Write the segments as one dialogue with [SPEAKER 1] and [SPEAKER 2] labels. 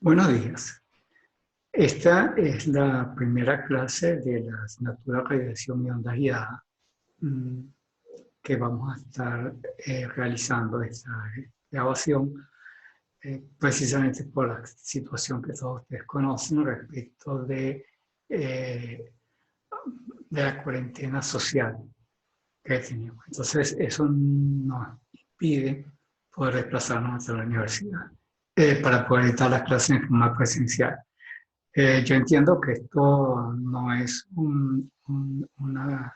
[SPEAKER 1] Buenos días. Esta es la primera clase de la asignatura Radiación y Ondas Guiadas mm, que vamos a estar realizando esta grabación precisamente por la situación que todos ustedes conocen respecto de la cuarentena social que tenemos. Entonces, eso nos impide poder desplazarnos hasta la universidad para poder dar las clases en forma presencial. Yo entiendo que esto no es una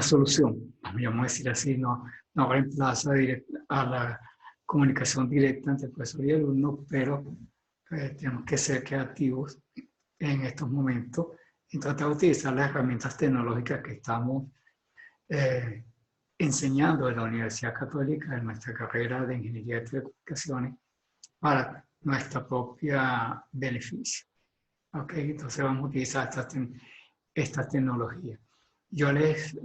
[SPEAKER 1] solución, vamos a decir así, no reemplaza a la comunicación directa entre profesor y alumno, pero tenemos que ser creativos en estos momentos y tratar de utilizar las herramientas tecnológicas que estamos eh, enseñando en la Universidad Católica en nuestra carrera de Ingeniería de Telecomunicaciones para nuestra propia beneficio. ¿Ok? Entonces vamos a utilizar esta tecnología. Yo les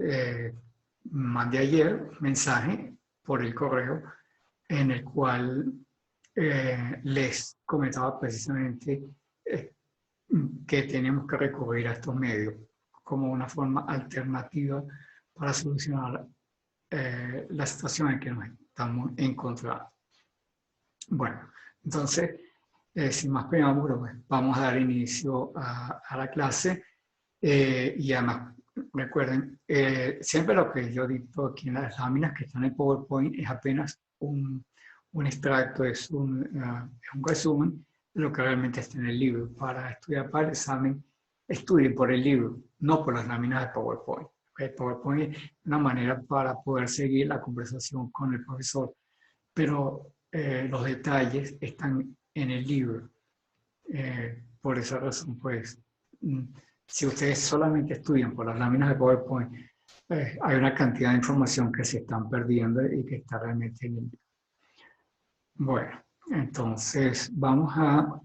[SPEAKER 1] mandé ayer un mensaje por el correo en el cual les comentaba precisamente que tenemos que recurrir a estos medios como una forma alternativa para solucionar la situación en que nos estamos encontrando. Bueno, entonces, sin más preámbulo, pues, vamos a dar inicio a la clase y además, recuerden, siempre lo que yo dicto aquí en las láminas que están en PowerPoint es apenas un extracto, es un resumen de lo que realmente está en el libro. Para estudiar para el examen, estudien por el libro, no por las láminas de PowerPoint. ¿Okay? PowerPoint es una manera para poder seguir la conversación con el profesor, pero los detalles están en el libro. Por esa razón, pues, si ustedes solamente estudian por las láminas de PowerPoint, hay una cantidad de información que se están perdiendo y que está realmente en el libro. Bueno, entonces vamos a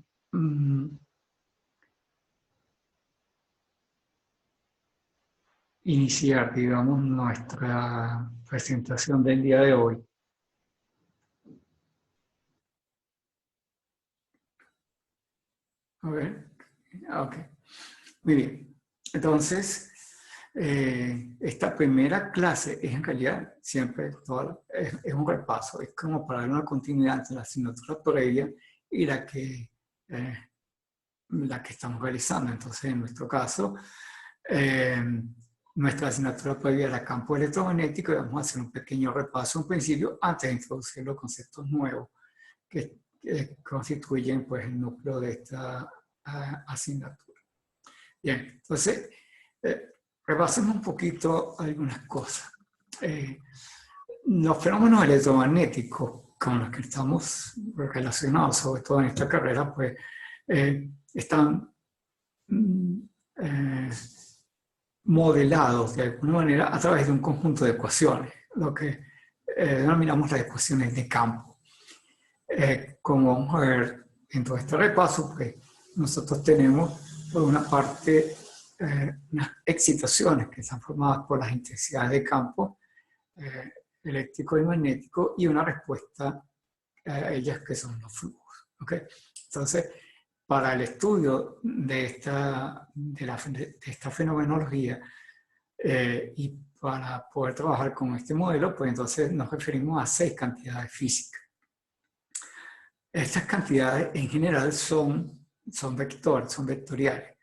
[SPEAKER 1] iniciar, digamos, nuestra presentación del día de hoy. A ver, ok. Muy bien. Entonces, esta primera clase es en realidad siempre es un repaso, es como para dar una continuidad entre la asignatura previa y la que estamos realizando. Entonces, en nuestro caso, eh, nuestra asignatura previa era campo electromagnético y vamos a hacer un pequeño repaso, un principio, antes de introducir los conceptos nuevos que constituyen pues, el núcleo de esta asignatura. Bien, entonces, repasemos un poquito algunas cosas. Los fenómenos electromagnéticos con los que estamos relacionados, sobre todo en esta carrera, pues están modelados de alguna manera a través de un conjunto de ecuaciones, lo que denominamos las ecuaciones de campo. Como vamos a ver en todo este repaso, pues nosotros tenemos por una parte unas excitaciones que están formadas por las intensidades de campo eléctrico y magnético y una respuesta a ellas que son los flujos. ¿Okay? Entonces, para el estudio de esta fenomenología y para poder trabajar con este modelo, pues entonces nos referimos a 6 cantidades físicas. Estas cantidades en general son vectores, son vectoriales.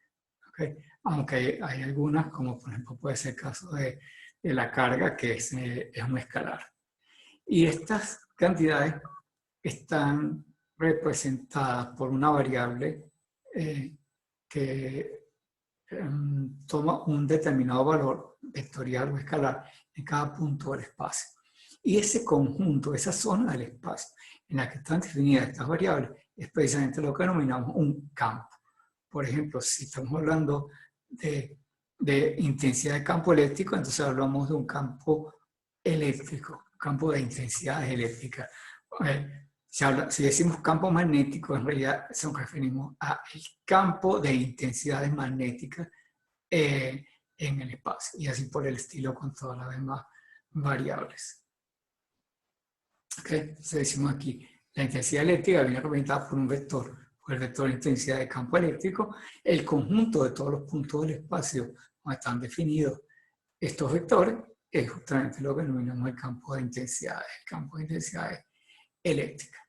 [SPEAKER 1] ¿Okay? Aunque hay algunas, como por ejemplo puede ser el caso de la carga, que es un escalar. Y estas cantidades están representadas por una variable que toma un determinado valor vectorial o escalar en cada punto del espacio. Y ese conjunto, esa zona del espacio en la que están definidas estas variables, es precisamente lo que denominamos un campo. Por ejemplo, si estamos hablando de intensidad de campo eléctrico, entonces hablamos de un campo eléctrico, campo de intensidades eléctricas. Si decimos campo magnético, en realidad nos referimos al campo de intensidades magnéticas en el espacio, y así por el estilo con todas las demás variables. Okay. Entonces decimos aquí La intensidad eléctrica viene representada por un vector, por el vector de intensidad de campo eléctrico, el conjunto de todos los puntos del espacio donde están definidos estos vectores es justamente lo que denominamos el campo de intensidades eléctricas.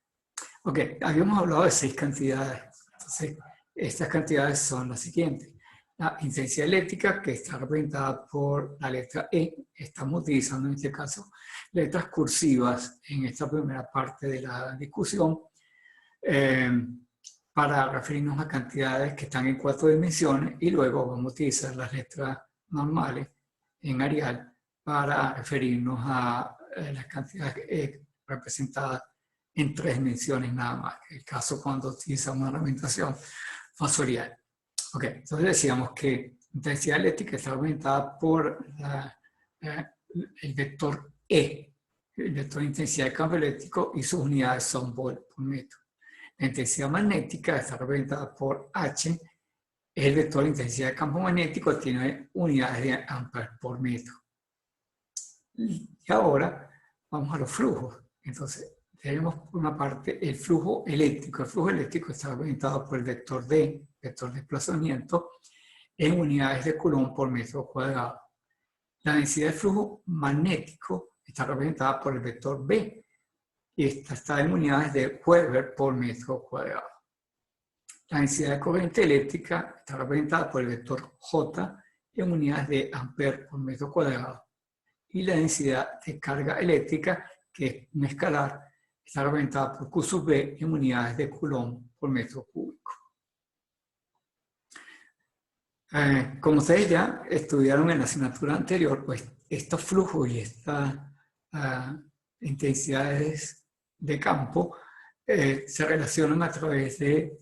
[SPEAKER 1] Ok, habíamos hablado de 6 cantidades. Entonces, estas cantidades son las siguientes. La intensidad eléctrica, que está representada por la letra E, estamos utilizando en este caso letras cursivas en esta primera parte de la discusión para referirnos a cantidades que están en 4 dimensiones y luego vamos a utilizar las letras normales en Arial para referirnos a las cantidades representadas en 3 dimensiones nada más, el caso cuando utilizamos una representación fasorial. Ok, entonces decíamos que intensidad eléctrica está representada por el vector E, el vector de intensidad de campo eléctrico, y sus unidades son volt por metro. La intensidad magnética está representada por H, el vector de intensidad de campo magnético, tiene unidades de amperes por metro. Y ahora vamos a los flujos. Entonces, tenemos por una parte el flujo eléctrico. El flujo eléctrico está representado por el vector D, vector de desplazamiento, en unidades de Coulomb por metro cuadrado. La densidad de flujo magnético está representada por el vector B, y esta está en unidades de Weber por metro cuadrado. La densidad de corriente eléctrica está representada por el vector J en unidades de ampere por metro cuadrado. Y la densidad de carga eléctrica, que es un escalar, está representada por Q sub B en unidades de Coulomb por metro cúbico. Como ustedes ya estudiaron en la asignatura anterior, pues estos flujos y estas intensidades de campo se relacionan a través de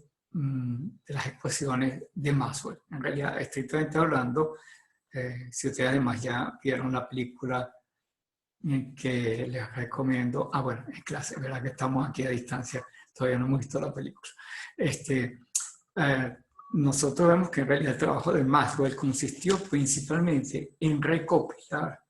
[SPEAKER 1] las ecuaciones de Maxwell. En realidad, estrictamente hablando, si ustedes además ya vieron la película que les recomiendo, bueno, en clase, verdad que estamos aquí a distancia, todavía no hemos visto la película. Nosotros vemos que en realidad el trabajo de Maxwell consistió principalmente en recopilar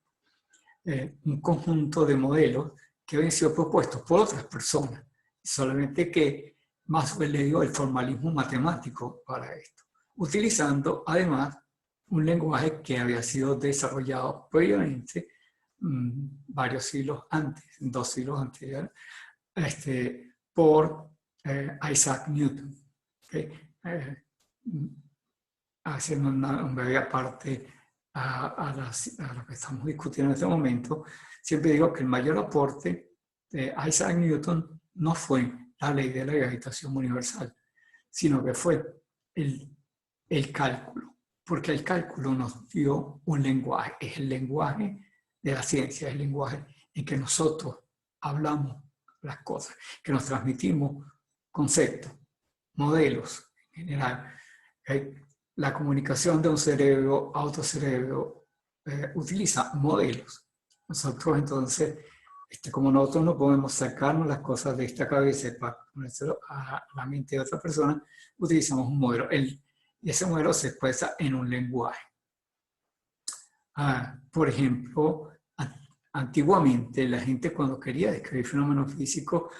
[SPEAKER 1] un conjunto de modelos que habían sido propuestos por otras personas, solamente que Maxwell le dio el formalismo matemático para esto, utilizando además un lenguaje que había sido desarrollado previamente varios siglos antes, 2 siglos anteriores, por Isaac Newton. ¿Okay? Haciendo un breve aparte a lo que estamos discutiendo en este momento, siempre digo que el mayor aporte de Isaac Newton no fue la ley de la gravitación universal, sino que fue el cálculo, porque el cálculo nos dio un lenguaje, es el lenguaje de la ciencia, es el lenguaje en que nosotros hablamos las cosas, que nos transmitimos conceptos, modelos en general. La comunicación de un cerebro a otro cerebro utiliza modelos. Nosotros entonces, como nosotros no podemos sacarnos las cosas de esta cabeza para ponérselo a la mente de otra persona, utilizamos un modelo. Y ese modelo se expresa en un lenguaje. Por ejemplo, antiguamente la gente cuando quería describir fenómenos físicos,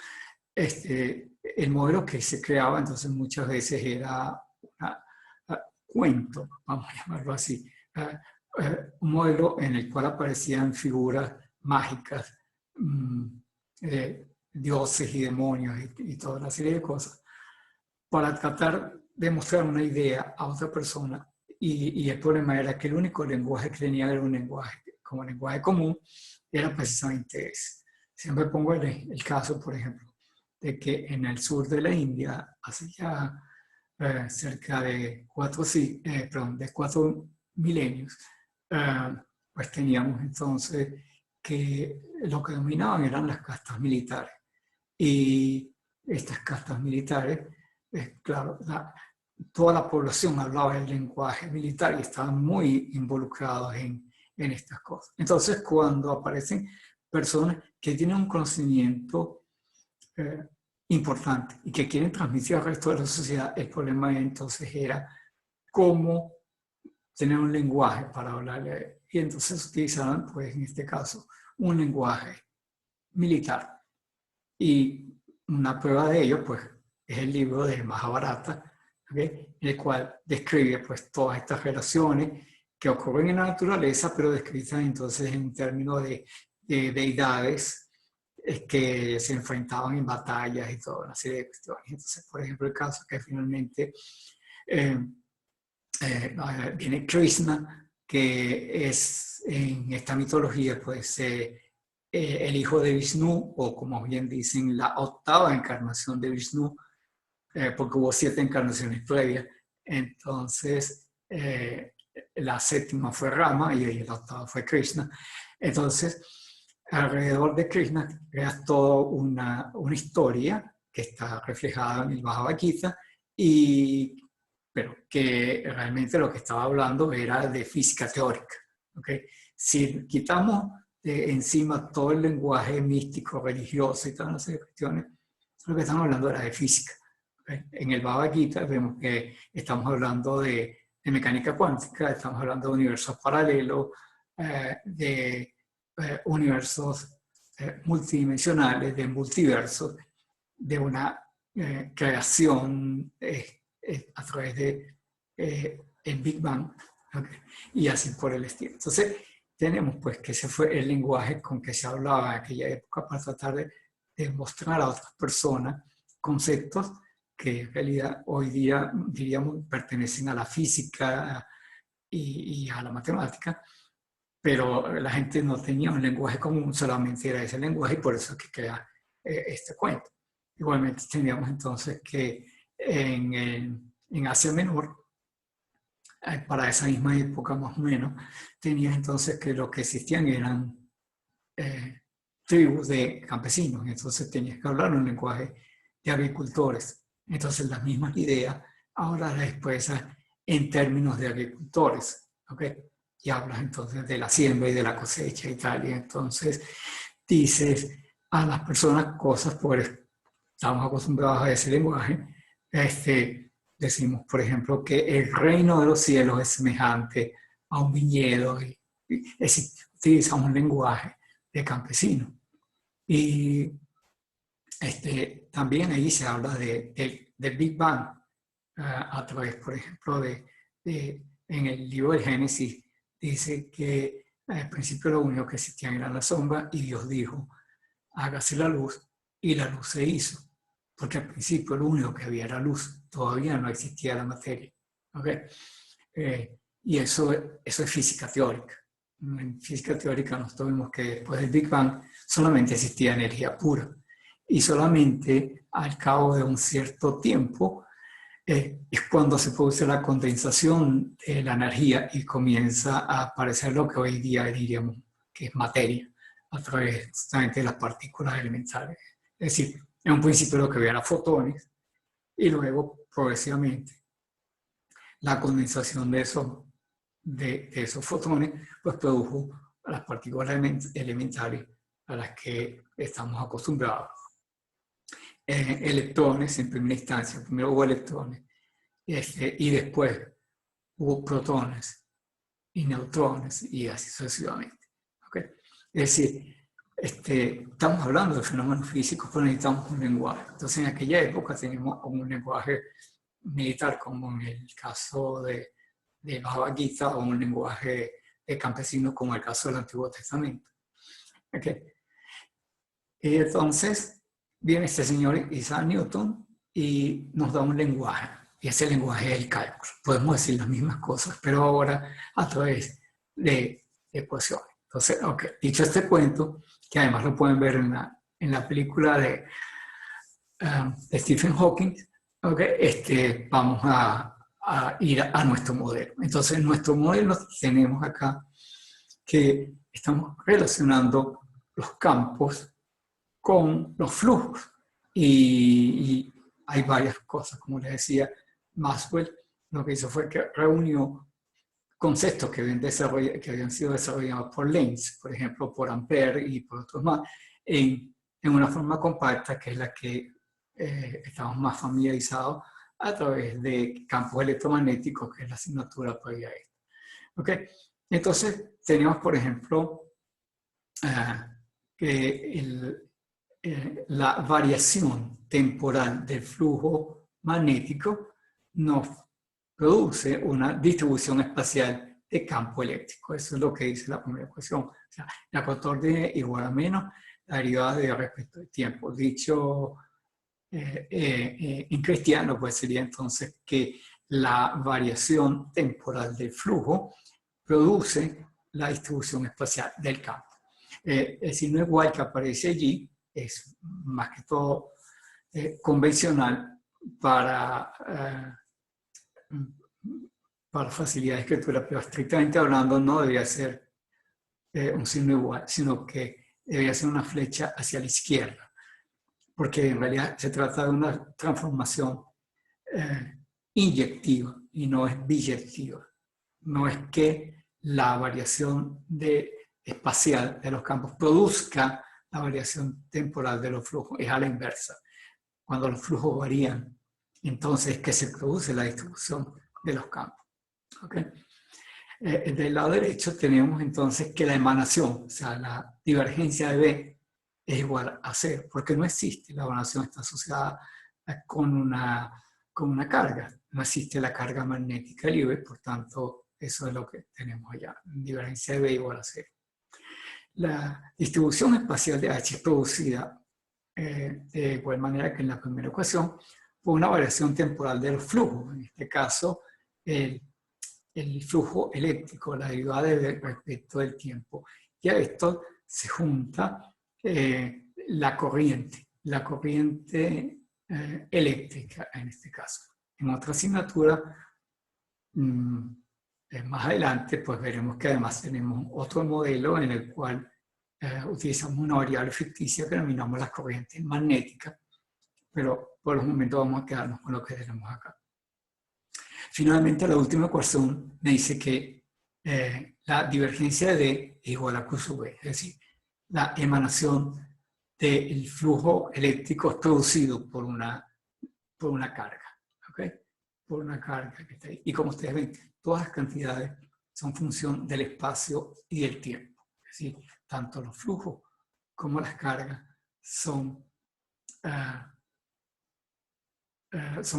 [SPEAKER 1] el modelo que se creaba entonces muchas veces era cuento, vamos a llamarlo así, un modelo en el cual aparecían figuras mágicas, dioses y demonios y toda una serie de cosas, para tratar de mostrar una idea a otra persona, y el problema era que el único lenguaje que tenía era un lenguaje, como lenguaje común, era precisamente ese. Siempre pongo el caso, por ejemplo, de que en el sur de la India, hace ya cerca de 4 milenios, pues teníamos entonces que lo que dominaban eran las castas militares. Y estas castas militares, claro, toda la población hablaba el lenguaje militar y estaban muy involucrados en estas cosas. Entonces, cuando aparecen personas que tienen un conocimiento importante y que quieren transmitir al resto de la sociedad, el problema entonces era cómo tener un lenguaje para hablarle. Y entonces utilizaban, pues en este caso, un lenguaje militar. Y una prueba de ello, pues, es el libro de Mahabharata, ¿okay? En el cual describe, pues, todas estas relaciones que ocurren en la naturaleza, pero descritas entonces en términos de deidades que se enfrentaban en batallas y toda una serie de cuestiones. Entonces, por ejemplo, el caso que finalmente viene Krishna, que es en esta mitología, pues, el hijo de Vishnu, o como bien dicen, la octava encarnación de Vishnu, porque hubo 7 encarnaciones previas. Entonces, la séptima fue Rama y la octava fue Krishna. Entonces, alrededor de Krishna creas toda una historia que está reflejada en el Bhagavad Gita, pero que realmente lo que estaba hablando era de física teórica. ¿Okay? Si quitamos de encima todo el lenguaje místico, religioso y todas esas cuestiones, lo que estamos hablando era de física. ¿Okay? En el Bhagavad Gita vemos que estamos hablando de mecánica cuántica, estamos hablando de universos paralelos, de universos multidimensionales, de multiversos, de una creación a través de el Big Bang, ¿okay? Y así por el estilo. Entonces, tenemos pues que ese fue el lenguaje con que se hablaba en aquella época para tratar de mostrar a otras personas conceptos que en realidad hoy día, diríamos, pertenecen a la física y a la matemática, pero la gente no tenía un lenguaje común, solamente era ese lenguaje, y por eso es que crea este cuento. Igualmente teníamos entonces que en Asia Menor, para esa misma época más o menos, tenías entonces que lo que existían eran tribus de campesinos, entonces tenías que hablar un lenguaje de agricultores. Entonces las mismas ideas ahora las expresas en términos de agricultores, ¿ok? Y hablas entonces de la siembra y de la cosecha y tal, y entonces dices a las personas cosas, pues estamos acostumbrados a ese lenguaje, decimos, por ejemplo, que el reino de los cielos es semejante a un viñedo, es decir, utilizamos un lenguaje de campesino. Y también ahí se habla del Big Bang, a través, por ejemplo, en el libro del Génesis, dice que al principio lo único que existía era la sombra, y Dios dijo, hágase la luz, y la luz se hizo. Porque al principio lo único que había era luz, todavía no existía la materia. ¿Okay? Y eso es física teórica. En física teórica nosotros vimos que después del Big Bang solamente existía energía pura. Y solamente al cabo de un cierto tiempo es cuando se produce la condensación de la energía y comienza a aparecer lo que hoy día diríamos que es materia, a través justamente de las partículas elementales. Es decir, en un principio lo que había era fotones, y luego progresivamente la condensación de esos fotones pues produjo las partículas elementales a las que estamos acostumbrados. Electrones en primera instancia, primero hubo electrones, y después hubo protones y neutrones, y así sucesivamente. ¿Okay? Es decir, estamos hablando de fenómenos físicos, pero necesitamos un lenguaje. Entonces, en aquella época teníamos un lenguaje militar, como en el caso de Bhagavad Gita, o un lenguaje de campesinos, como el caso del Antiguo Testamento. ¿Okay? Y entonces, viene este señor Isaac Newton y nos da un lenguaje, y ese lenguaje es el cálculo. Podemos decir las mismas cosas, pero ahora a través de ecuaciones. Entonces, okay, dicho este cuento, que además lo pueden ver en la película de Stephen Hawking, okay, vamos a ir a nuestro modelo. Entonces, en nuestro modelo tenemos acá que estamos relacionando los campos con los flujos. Y hay varias cosas, como les decía, Maxwell lo que hizo fue que reunió conceptos que habían sido desarrollados por Lenz, por ejemplo, por Ampère y por otros más, en una forma compacta, que es la que estamos más familiarizados a través de campos electromagnéticos, que es la asignatura previa a esto. ¿Okay? Entonces, tenemos, por ejemplo, que la variación temporal del flujo magnético nos produce una distribución espacial de campo eléctrico. Eso es lo que dice la primera ecuación. O sea, la ecuator de igual a menos la derivada de respecto del tiempo. Dicho en cristiano, pues sería entonces que la variación temporal del flujo produce la distribución espacial del campo. El signo igual que aparece allí es más que todo convencional para facilidad de escritura, pero estrictamente hablando no debería ser un signo igual, sino que debería ser una flecha hacia la izquierda, porque en realidad se trata de una transformación inyectiva y no es biyectiva. No es que la variación espacial de los campos produzca la variación temporal de los flujos, es a la inversa. Cuando los flujos varían, entonces es que se produce la distribución de los campos. ¿Okay? Del lado derecho tenemos entonces que la emanación, o sea, la divergencia de B es igual a cero, porque no existe, la emanación está asociada con una carga, no existe la carga magnética libre, por tanto, eso es lo que tenemos allá, divergencia de B igual a cero. La distribución espacial de H es producida de igual manera que en la primera ecuación por una variación temporal de los flujos, en este caso el flujo eléctrico, la derivada de respecto del tiempo. Y a esto se junta la corriente eléctrica en este caso. En otra asignatura, más adelante, pues veremos que además tenemos otro modelo en el cual utilizamos una variable ficticia que denominamos la corriente magnética, pero por el momento vamos a quedarnos con lo que tenemos acá. Finalmente, la última ecuación me dice que la divergencia de D es igual a Q sub B, es decir, la emanación del flujo eléctrico es producido por una carga, ¿ok? Por una carga que está ahí. Y como ustedes ven, todas las cantidades son función del espacio y del tiempo. Es decir, tanto los flujos como las cargas son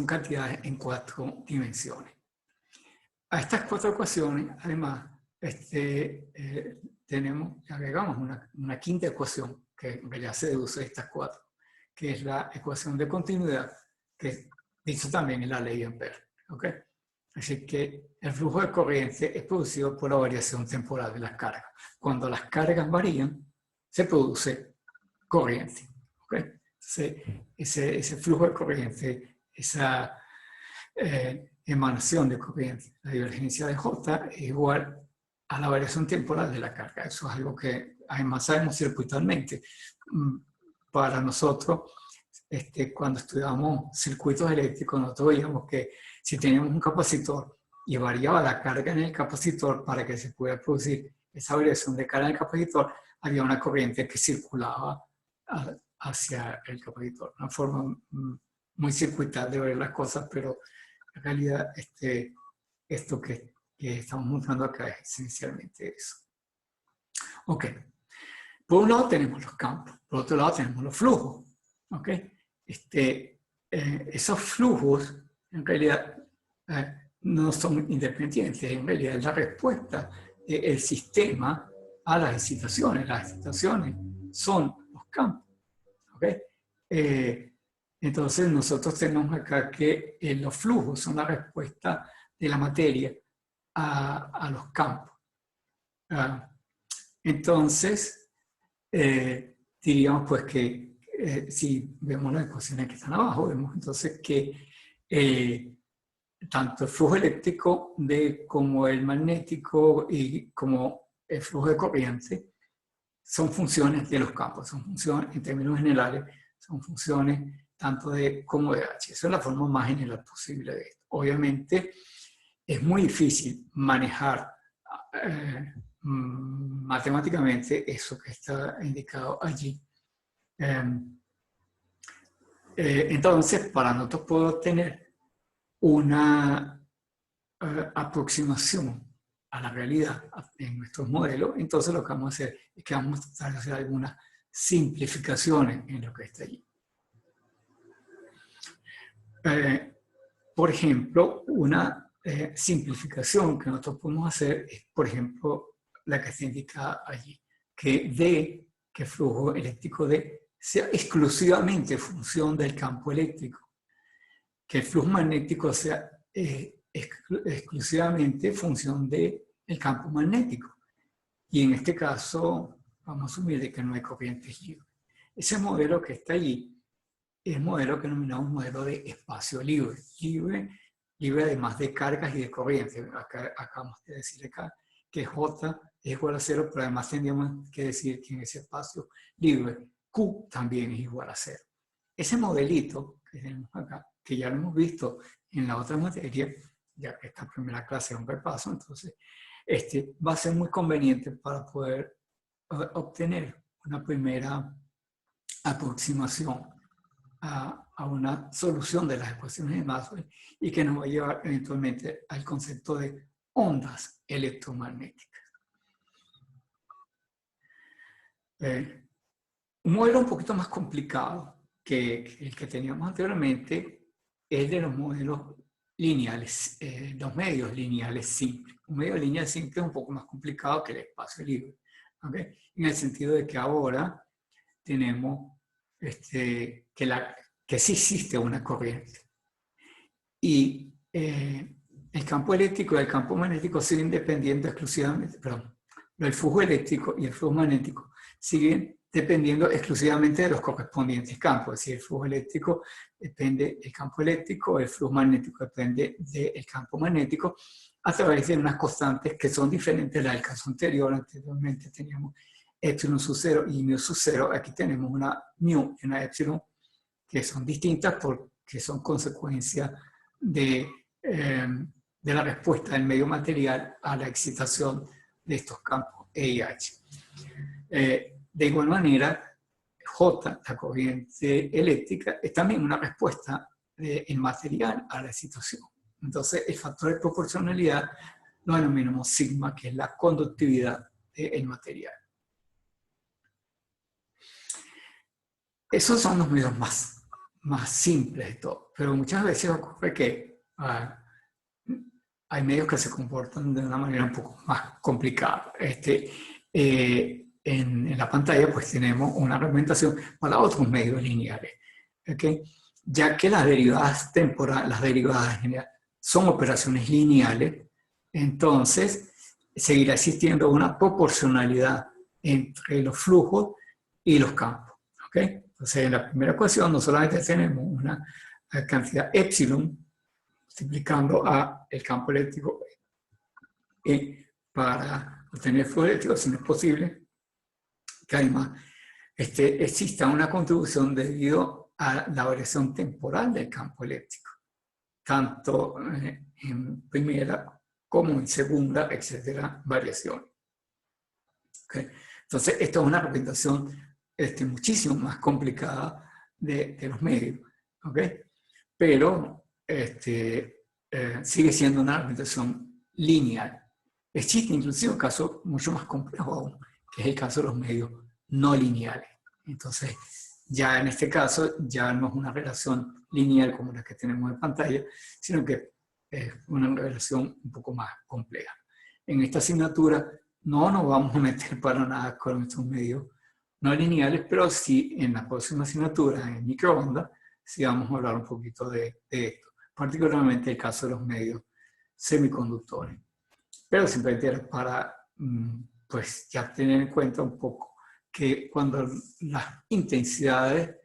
[SPEAKER 1] cantidades en 4 dimensiones. A estas 4 ecuaciones, además, agregamos una quinta ecuación que en realidad se deduce de estas 4, que es la ecuación de continuidad, que dice también en la ley de Ampère. ¿Okay? Así que el flujo de corriente es producido por la variación temporal de las cargas. Cuando las cargas varían, se produce corriente. ¿Okay? Entonces, ese flujo de corriente, esa emanación de corriente, la divergencia de J es igual a la variación temporal de la carga. Eso es algo que además sabemos circuitalmente. Para nosotros, cuando estudiamos circuitos eléctricos, nosotros veíamos que si teníamos un capacitor y variaba la carga en el capacitor para que se pudiera producir esa variación de carga en el capacitor, había una corriente que circulaba hacia el capacitor. Una forma muy circuital de ver las cosas, pero en realidad esto que estamos mostrando acá es esencialmente eso. Ok. Por un lado tenemos los campos, por otro lado tenemos los flujos. ¿Ok? Esos flujos en realidad no son independientes, en realidad es la respuesta del sistema a las excitaciones. Las excitaciones son los campos. ¿Ok? Entonces nosotros tenemos acá que los flujos son la respuesta de la materia a los campos. Entonces, diríamos pues que si vemos las ecuaciones que están abajo, vemos entonces que tanto el flujo eléctrico como el magnético y como el flujo de corriente son funciones de los campos, son funciones en términos generales, son funciones tanto de como de H. Esa es la forma más general posible de esto. Obviamente es muy difícil manejar matemáticamente eso que está indicado allí. Entonces, para nosotros poder obtener una aproximación a la realidad en nuestros modelos, entonces lo que vamos a hacer es que vamos a tratar de hacer algunas simplificaciones en lo que está allí. Por ejemplo, una simplificación que nosotros podemos hacer es, por ejemplo, la que está indicada allí, que D, que el flujo eléctrico D, sea exclusivamente función del campo eléctrico, que el flujo magnético sea exclusivamente función del campo magnético. Y en este caso, vamos a asumir de que no hay corrientes libres. Ese modelo que está allí es el modelo que denominamos modelo de espacio libre. Libre además de cargas y de corrientes. Acá acabamos de decir acá que J es igual a 0, pero además tendríamos que decir que en ese espacio libre Q también es igual a 0. Ese modelito que tenemos acá, que ya lo hemos visto en la otra materia, ya que esta primera clase es un repaso, entonces va a ser muy conveniente para poder obtener una primera aproximación a una solución de las ecuaciones de Maxwell y que nos va a llevar eventualmente al concepto de ondas electromagnéticas. Un modelo un poquito más complicado que el que teníamos anteriormente es de los modelos lineales, los medios lineales simples. Un medio lineal simple es un poco más complicado que el espacio libre, ¿okay? En el sentido de que ahora tenemos que sí existe una corriente. Y el campo eléctrico y el campo magnético siguen dependiendo exclusivamente, el flujo eléctrico y el flujo magnético siguen dependiendo exclusivamente de los correspondientes campos. Es decir, el flujo eléctrico depende del campo eléctrico, el flujo magnético depende del campo magnético, a través de unas constantes que son diferentes del caso anterior. Anteriormente teníamos epsilon sub 0 y mu sub 0. Aquí tenemos una mu y una epsilon que son distintas porque son consecuencia de la respuesta del medio material a la excitación de estos campos E y H. De igual manera, J, la corriente eléctrica, es también una respuesta del material a la excitación. Entonces, el factor de proporcionalidad lo denominamos sigma, que es la conductividad del material. Esos son los medios más simples de todo, pero muchas veces ocurre que hay medios que se comportan de una manera un poco más complicada. En la pantalla pues tenemos una representación para otros medios lineales, ¿okay? Ya que las derivadas temporales, las derivadas lineales son operaciones lineales, entonces seguirá existiendo una proporcionalidad entre los flujos y los campos, ¿okay? Entonces, en la primera ecuación no solamente tenemos una cantidad epsilon multiplicando a el campo eléctrico para obtener el flujo eléctrico, sino es posible que además exista una contribución debido a la variación temporal del campo eléctrico, tanto en primera como en segunda, etcétera, variación. ¿Okay? Entonces, esto es una representación muchísimo más complicada de los medios, ¿okay? Pero sigue siendo una representación lineal. Existe inclusive un caso mucho más complejo aún, que es el caso de los medios no lineales. Entonces, ya en este caso, ya no es una relación lineal como la que tenemos en pantalla, sino que es una relación un poco más compleja. En esta asignatura no nos vamos a meter para nada con estos medios no lineales, pero sí en la próxima asignatura, en microondas, sí vamos a hablar un poquito de esto, particularmente el caso de los medios semiconductores. Pero simplemente era para, pues, ya tener en cuenta un poco que cuando las intensidades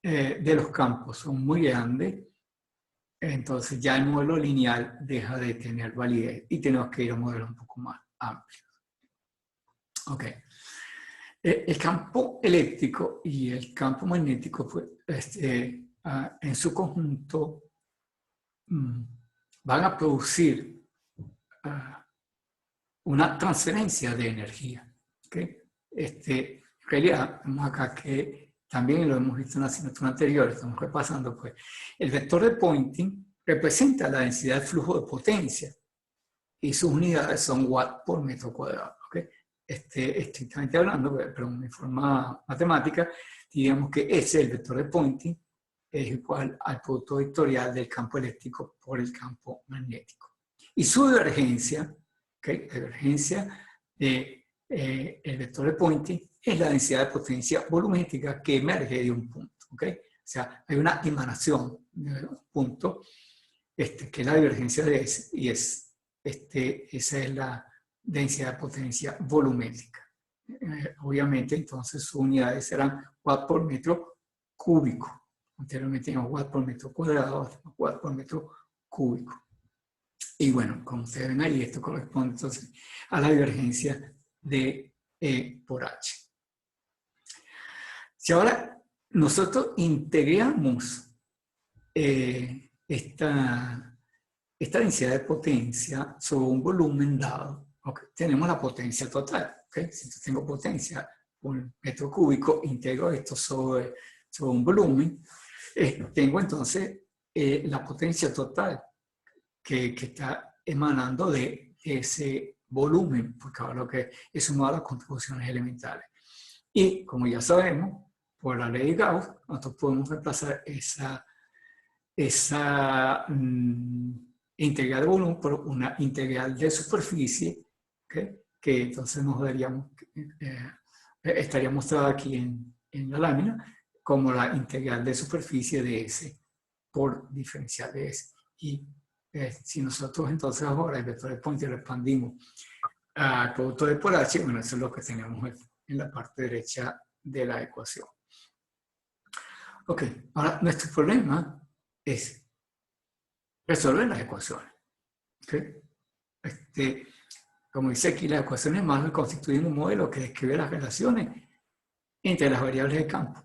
[SPEAKER 1] de los campos son muy grandes, entonces ya el modelo lineal deja de tener validez y tenemos que ir a modelos un poco más amplios. Ok. El campo eléctrico y el campo magnético, pues, en su conjunto, van a producir una transferencia de energía. ¿Okay? En realidad, vemos acá que también lo hemos visto en la asignatura anterior, estamos repasando, pues, el vector de Poynting representa la densidad de flujo de potencia y sus unidades son watts por metro cuadrado. ¿Okay? estrictamente hablando, pero en forma matemática, diríamos que ese, el vector de Poynting, es igual al producto vectorial del campo eléctrico por el campo magnético. Y su divergencia, ¿okay? La divergencia de el vector de Poynting es la densidad de potencia volumétrica que emerge de un punto. ¿Okay? O sea, hay una emanación de un punto, que es la divergencia de ese, y esa es la densidad de potencia volumétrica. Obviamente, entonces, sus unidades serán watt por metro cúbico. Anteriormente teníamos watt por metro cuadrado, watt por metro cúbico. Y bueno, como ustedes ven ahí, esto corresponde entonces a la divergencia de E por H. Si ahora nosotros integramos esta densidad de potencia sobre un volumen dado, okay, tenemos la potencia total. Okay. Si yo tengo potencia por metro cúbico, integro esto sobre un volumen, tengo entonces la potencia total que está emanando de ese volumen, porque ahora lo que es sumado a las contribuciones elementales. Y como ya sabemos, por la ley de Gauss, nosotros podemos reemplazar esa integral de volumen por una integral de superficie, ¿okay? Que entonces nos daríamos, estaría mostrada aquí en la lámina, como la integral de superficie de S por diferencial de S. Y si nosotros entonces ahora el vector de Poynting lo expandimos al producto de por H, bueno, eso es lo que tenemos en la parte derecha de la ecuación. Ok, ahora nuestro problema es resolver las ecuaciones. ¿Okay? Como dice aquí, las ecuaciones más constituyen un modelo que describe las relaciones entre las variables de campo.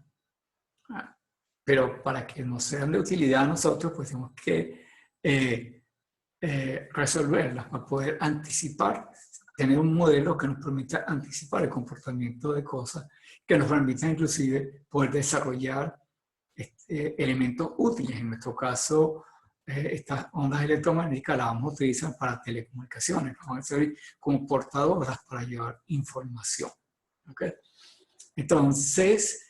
[SPEAKER 1] Pero para que nos sean de utilidad a nosotros, pues tenemos que resolverlas para poder anticipar, tener un modelo que nos permita anticipar el comportamiento de cosas, que nos permita inclusive poder desarrollar elementos útiles. En nuestro caso, estas ondas electromagnéticas las vamos a utilizar para telecomunicaciones, vamos a servir como portadoras para llevar información. ¿Okay? Entonces,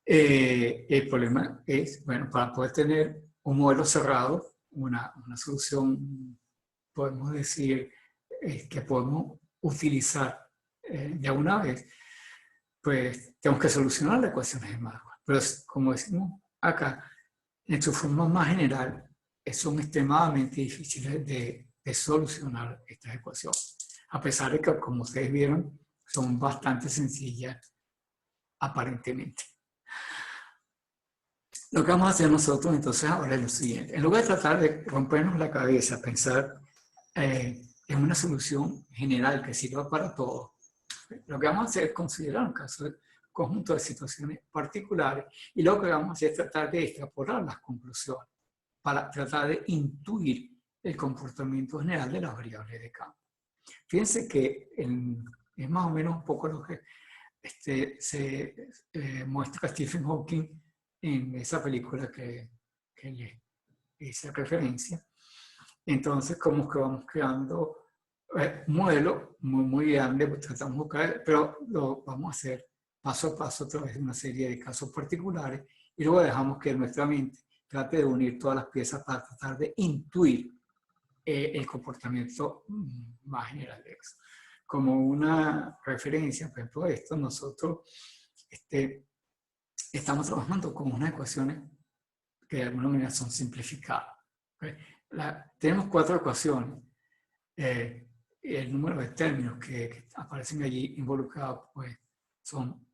[SPEAKER 1] el problema es, bueno, para poder tener un modelo cerrado, una solución, podemos decir, que podemos utilizar de una vez, pues tenemos que solucionar las ecuaciones de Maxwell. Pero como decimos acá, en su forma más general, son extremadamente difíciles de solucionar estas ecuaciones. A pesar de que, como ustedes vieron, son bastante sencillas aparentemente. Lo que vamos a hacer nosotros entonces ahora es lo siguiente. En lugar de tratar de rompernos la cabeza, pensar en una solución general que sirva para todos, lo que vamos a hacer es considerar un caso de conjunto de situaciones particulares y lo que vamos a hacer es tratar de extrapolar las conclusiones para tratar de intuir el comportamiento general de las variables de campo. Fíjense que es más o menos un poco lo que se muestra Stephen Hawking en esa película que le hice referencia. Entonces, como que vamos creando un modelo muy grande, pues tratamos de buscar, pero lo vamos a hacer paso a paso a través de una serie de casos particulares y luego dejamos que nuestra mente trate de unir todas las piezas para tratar de intuir el comportamiento más general de eso. Como una referencia, por ejemplo, a esto, nosotros estamos trabajando con unas ecuaciones que de alguna manera son simplificadas. ¿Okay? Tenemos 4 ecuaciones. El número de términos que aparecen allí involucrados pues, son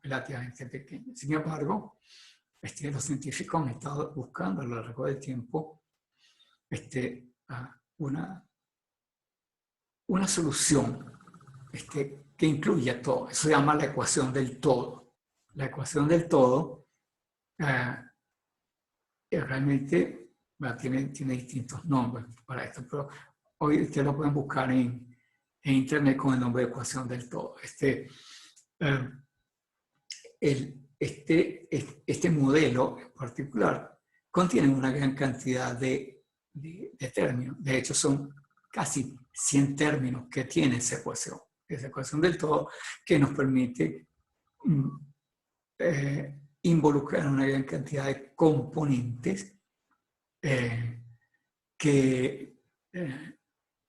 [SPEAKER 1] relativamente pequeños. Sin embargo, los científicos han estado buscando a lo largo del tiempo una solución que incluya todo. Eso se llama la ecuación del todo. La ecuación del todo realmente tiene distintos nombres para esto, pero hoy ustedes lo pueden buscar en internet con el nombre de ecuación del todo. Este modelo en particular contiene una gran cantidad de términos. De hecho, son casi 100 términos que tiene esa ecuación. esa ecuación del todo que nos permite involucrar una gran cantidad de componentes que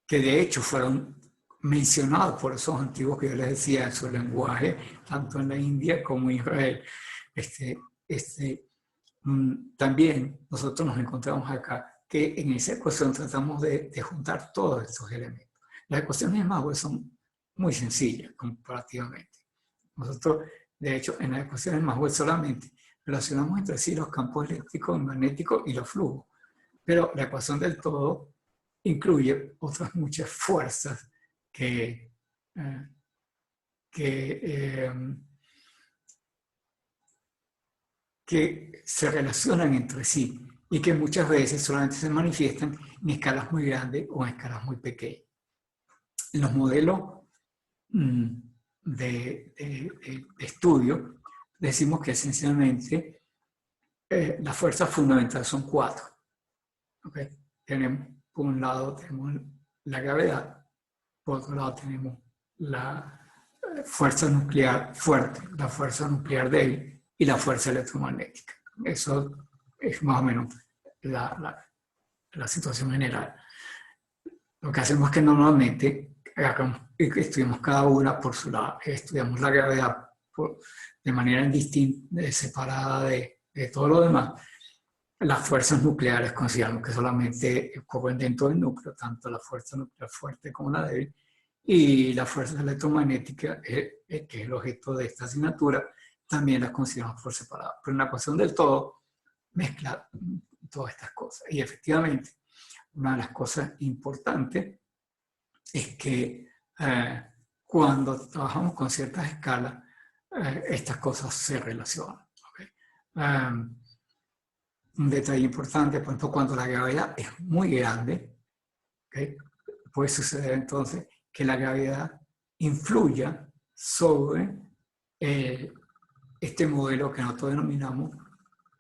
[SPEAKER 1] de hecho fueron mencionados por esos antiguos que yo les decía en su lenguaje, tanto en la India como en Israel. También nosotros nos encontramos acá que en esa ecuación tratamos de juntar todos estos elementos. Las ecuaciones de Maxwell son muy sencillas comparativamente. Nosotros, de hecho, en las ecuaciones de Maxwell solamente relacionamos entre sí los campos eléctricos, magnéticos y los flujos. Pero la ecuación del todo incluye otras muchas fuerzas que se relacionan entre sí y que muchas veces solamente se manifiestan en escalas muy grandes o en escalas muy pequeñas. En los modelos de estudio decimos que esencialmente las fuerzas fundamentales son 4. ¿Okay? Tenemos, por un lado, tenemos la gravedad, por otro lado tenemos la fuerza nuclear fuerte, la fuerza nuclear débil y la fuerza electromagnética. Eso es más o menos la situación general. Lo que hacemos es que normalmente estudiamos cada una por su lado, estudiamos la gravedad de manera indistinta, separada de todo lo demás. Las fuerzas nucleares consideramos que solamente ocurren dentro del núcleo, tanto la fuerza nuclear fuerte como la débil, y las fuerzas electromagnéticas, que es el objeto de esta asignatura, también las consideramos por separado. Pero en la ecuación del todo mezcla todas estas cosas. Y efectivamente, una de las cosas importantes es que cuando trabajamos con ciertas escalas, estas cosas se relacionan. ¿Okay? Un detalle importante, por ejemplo, cuando la gravedad es muy grande, ¿okay? Puede suceder entonces que la gravedad influya sobre este modelo que nosotros denominamos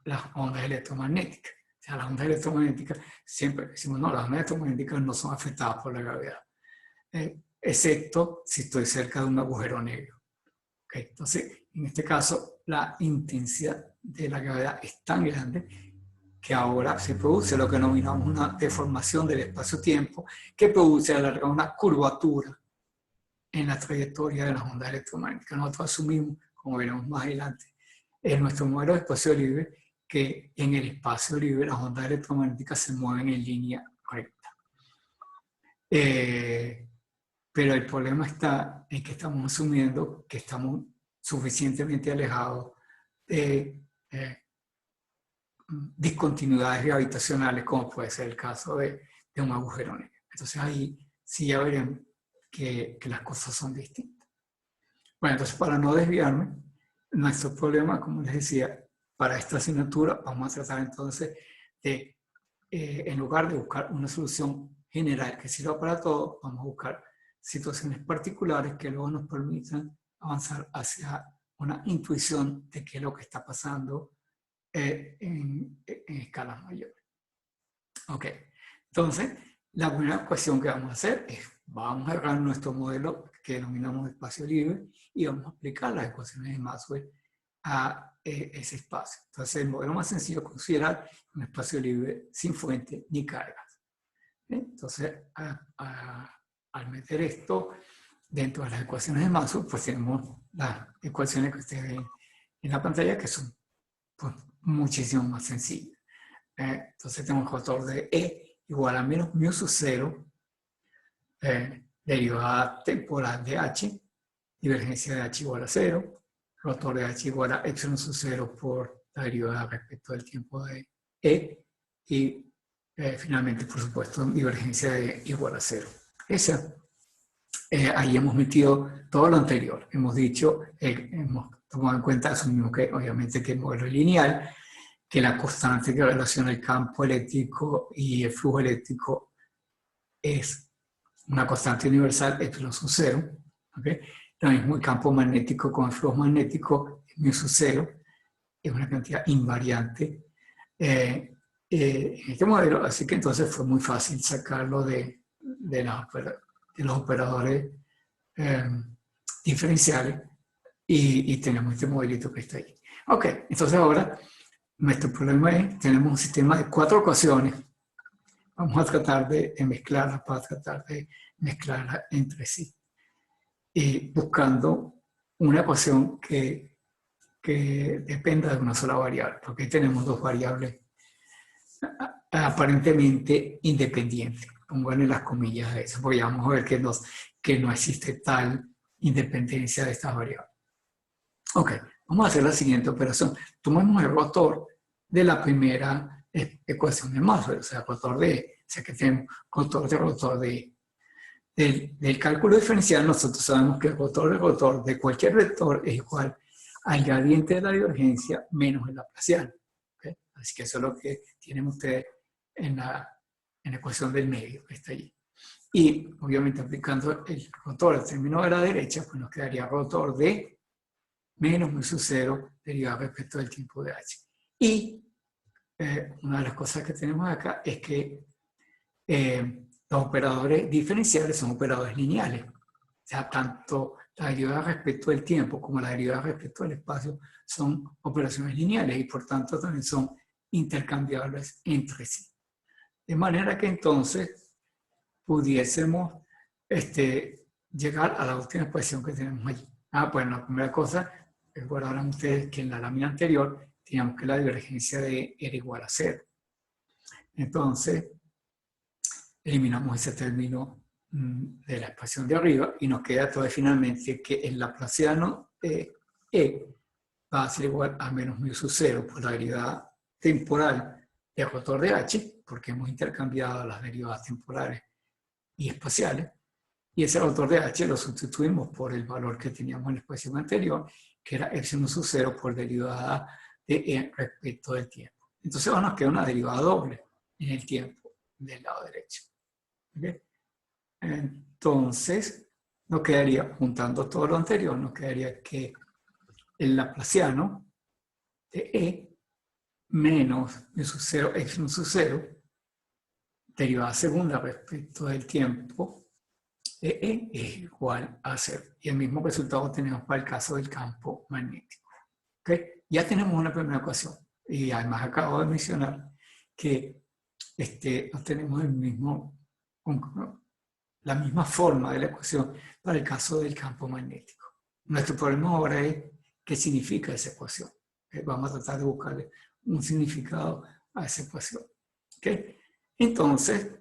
[SPEAKER 1] las ondas electromagnéticas. O sea, las ondas electromagnéticas, siempre decimos, no, las ondas electromagnéticas no son afectadas por la gravedad, excepto si estoy cerca de un agujero negro. ¿Okay? Entonces, en este caso, la intensidad de la gravedad es tan grande que ahora se produce lo que denominamos una deformación del espacio-tiempo, que produce alargar una curvatura en la trayectoria de las ondas electromagnéticas. Nosotros asumimos, como veremos más adelante, en nuestro modelo de espacio libre, que en el espacio libre las ondas electromagnéticas se mueven en línea recta. Pero el problema está en que estamos asumiendo que estamos suficientemente alejados de discontinuidades gravitacionales, como puede ser el caso de un agujero negro. Entonces ahí sí ya veremos que las cosas son distintas. Bueno, entonces para no desviarme, nuestro problema, como les decía, para esta asignatura vamos a tratar entonces de, en lugar de buscar una solución general que sirva para todo, vamos a buscar situaciones particulares que luego nos permitan avanzar hacia una intuición de qué es lo que está pasando en escalas mayores. Ok, entonces la primera cuestión que vamos a hacer es, vamos a agarrar nuestro modelo que denominamos espacio libre y vamos a aplicar las ecuaciones de Maxwell a ese espacio. Entonces el modelo más sencillo es considerar un espacio libre sin fuente ni cargas. Entonces al meter esto dentro de las ecuaciones de Maxwell, pues tenemos las ecuaciones que ustedes ven en la pantalla, que son pues, muchísimo más sencillas. Entonces tenemos el factor de E igual a menos mu sub 0, derivada temporal de H, divergencia de H igual a 0, rotor de H igual a epsilon sub 0 por la derivada respecto del tiempo de E, y finalmente, por supuesto, divergencia de igual a 0. Ahí hemos metido todo lo anterior. Hemos dicho, hemos tomado en cuenta, asumimos que obviamente que el modelo es lineal, que la constante que relaciona el campo eléctrico y el flujo eléctrico es una constante universal, epsilon sub 0. ¿Okay? Lo mismo el campo magnético con el flujo magnético, mu sub 0, es una cantidad invariante en este modelo, así que entonces fue muy fácil sacarlo de los operadores diferenciales y tenemos este modelito que está ahí. Ok, entonces ahora nuestro problema es, tenemos un sistema de 4 ecuaciones. Vamos a tratar de mezclarlas para tratar de mezclarlas entre sí. Y buscando una ecuación que dependa de una sola variable, porque tenemos 2 variables aparentemente independientes. Pónganle las comillas a eso, porque vamos a ver que no existe tal independencia de estas variables. Ok, vamos a hacer la siguiente operación. Tomemos el rotor de la primera ecuación de Maxwell, o sea, rotor de, o sea que tenemos rotor del cálculo diferencial. Nosotros sabemos que el rotor de cualquier vector es igual al gradiente de la divergencia menos el laplaciano. ¿Okay? Así que eso es lo que tienen ustedes en la ecuación del medio, que está allí. Y obviamente aplicando el rotor al término de la derecha, pues nos quedaría rotor de menos mu sub 0 derivado respecto del tiempo de h. Y una de las cosas que tenemos acá es que los operadores diferenciales son operadores lineales. O sea, tanto la derivada respecto del tiempo como la derivada respecto del espacio son operaciones lineales y por tanto también son intercambiables entre sí. De manera que entonces pudiésemos llegar a la última expresión que tenemos allí. Pues la primera cosa, recordarán ustedes que en la lámina anterior teníamos que la divergencia era igual a 0. Entonces, eliminamos ese término de la expresión de arriba y nos queda todo finalmente que el laplaciano va a ser igual a menos mu sub 0 por la derivada temporal del rotor de h, porque hemos intercambiado las derivadas temporales y espaciales, y ese rotor de h lo sustituimos por el valor que teníamos en la expresión anterior, que era epsilon sub 0 por derivada de e respecto del tiempo. Entonces ahora nos queda una derivada doble en el tiempo del lado derecho. ¿Okay? Entonces, nos quedaría, juntando todo lo anterior, nos quedaría que el laplaciano de E menos mu sub 0, epsilon sub 0, derivada segunda respecto del tiempo de E es igual a 0. Y el mismo resultado tenemos para el caso del campo magnético. ¿Okay? Ya tenemos una primera ecuación. Y además acabo de mencionar que obtenemos la misma forma de la ecuación para el caso del campo magnético. Nuestro problema ahora es qué significa esa ecuación. Vamos a tratar de buscarle un significado a esa ecuación. ¿Okay? Entonces,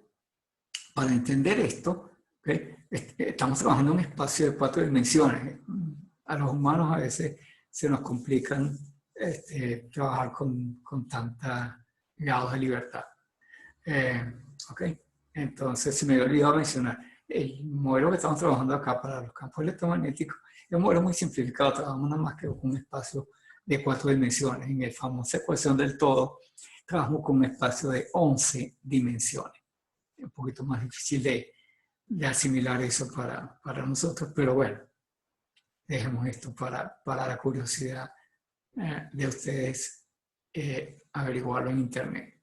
[SPEAKER 1] para entender esto, ¿okay? Estamos trabajando en un espacio de 4 dimensiones. A los humanos a veces se nos complican trabajar con tantos grados de libertad. ¿Okay? Entonces, se me había olvidado mencionar, el modelo que estamos trabajando acá para los campos electromagnéticos es un modelo muy simplificado, trabajamos nada más que con un espacio de 4 dimensiones. En la famosa ecuación del todo, trabajamos con un espacio de 11 dimensiones. Es un poquito más difícil de asimilar eso para nosotros, pero bueno, dejemos esto para la curiosidad de ustedes averiguarlo en internet.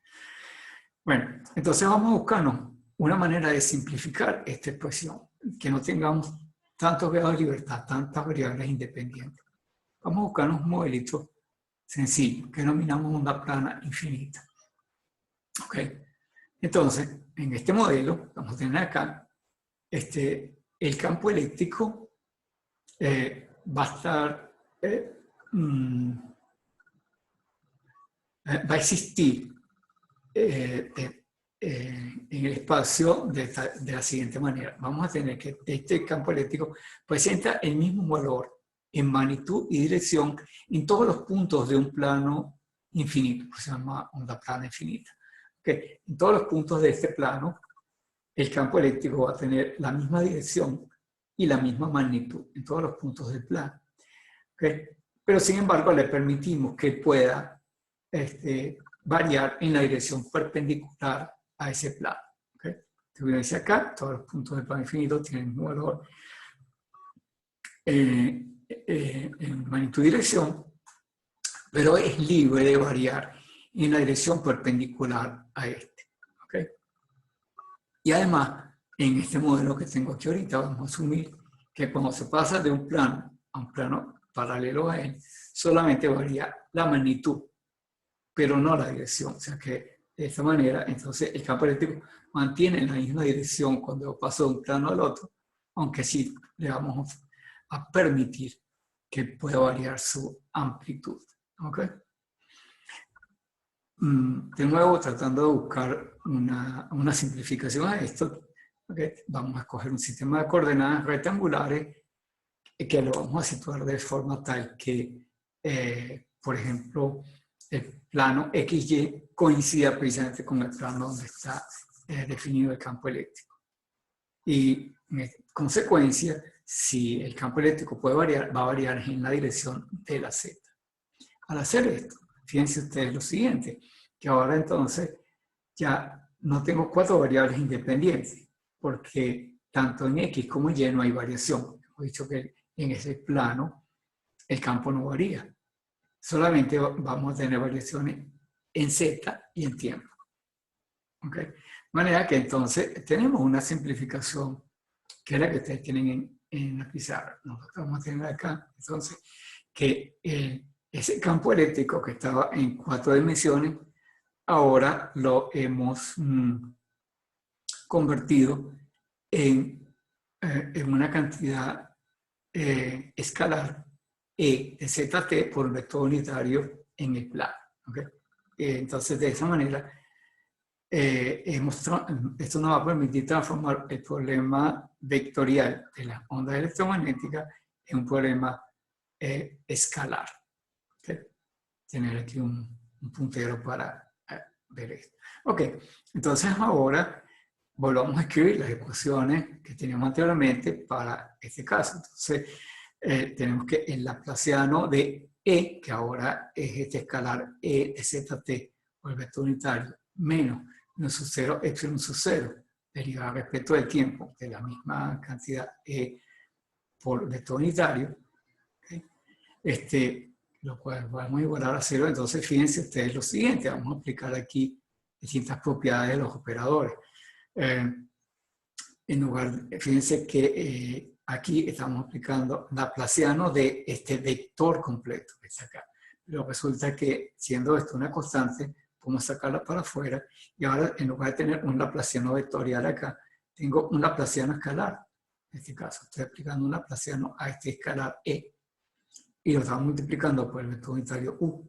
[SPEAKER 1] Bueno, entonces vamos a buscarnos una manera de simplificar esta expresión, que no tengamos tantos grados de libertad, tantas variables independientes. Vamos a buscarnos un modelito sencillo, que denominamos onda plana infinita. ¿Ok? Entonces, en este modelo, vamos a tener acá, el campo eléctrico va a estar, va a existir en el espacio de la siguiente manera. Vamos a tener que este campo eléctrico presenta el mismo valor en magnitud y dirección en todos los puntos de un plano infinito, que se llama onda plana infinita. ¿Okay? En todos los puntos de este plano, el campo eléctrico va a tener la misma dirección y la misma magnitud en todos los puntos del plano. ¿Okay? Pero sin embargo, le permitimos que pueda variar en la dirección perpendicular a ese plano. ¿Okay? Como dice acá, todos los puntos del plano infinito tienen un valor en magnitud y dirección, pero es libre de variar en la dirección perpendicular a este. ¿Okay? Y además, en este modelo que tengo aquí ahorita, vamos a asumir que cuando se pasa de un plano a un plano paralelo a él, solamente varía la magnitud, pero no la dirección. O sea que de esta manera, entonces el campo eléctrico mantiene la misma dirección cuando paso de un plano al otro, aunque sí le vamos a permitir que pueda variar su amplitud. ¿Ok? De nuevo, tratando de buscar una simplificación a esto, ¿okay? Vamos a escoger un sistema de coordenadas rectangulares que lo vamos a situar de forma tal que, por ejemplo, el plano XY coincida precisamente con el plano donde está definido el campo eléctrico. Y en consecuencia, si el campo eléctrico puede variar, va a variar en la dirección de la Z. Al hacer esto, fíjense ustedes lo siguiente, que ahora entonces ya no tengo 4 variables independientes, porque tanto en X como en Y no hay variación. Hemos dicho que en ese plano el campo no varía. Solamente vamos a tener variaciones en Z y en tiempo. ¿Okay? De manera que entonces tenemos una simplificación que es la que ustedes tienen en la pizarra. Nosotros vamos a tener acá, entonces, que ese campo eléctrico que estaba en 4 dimensiones, ahora lo hemos convertido en una cantidad escalar E de ZT por un vector unitario en el plano. ¿Okay? Entonces, de esa manera, esto nos va a permitir transformar el problema vectorial de las ondas electromagnéticas en un problema escalar. ¿Okay? Tener aquí un puntero para ver esto. Ok, entonces ahora volvamos a escribir las ecuaciones que teníamos anteriormente para este caso. Entonces, tenemos que el laplaciano de E, que ahora es este escalar E de ZT, o el vector unitario, menos menos sub 0, epsilon sub 0, derivada respecto del tiempo de la misma cantidad E por vector unitario, ¿okay? Lo cual vamos a igualar a 0. Entonces, fíjense ustedes lo siguiente, vamos a aplicar aquí distintas propiedades de los operadores. En lugar, fíjense que aquí estamos aplicando laplaciano de este vector completo que está acá. Pero resulta que, siendo esto una constante, podemos sacarla para afuera, y ahora en lugar de tener un laplaciano vectorial acá, tengo un laplaciano escalar. En este caso, estoy aplicando un laplaciano a este escalar E, y lo estamos multiplicando por el vector unitario U,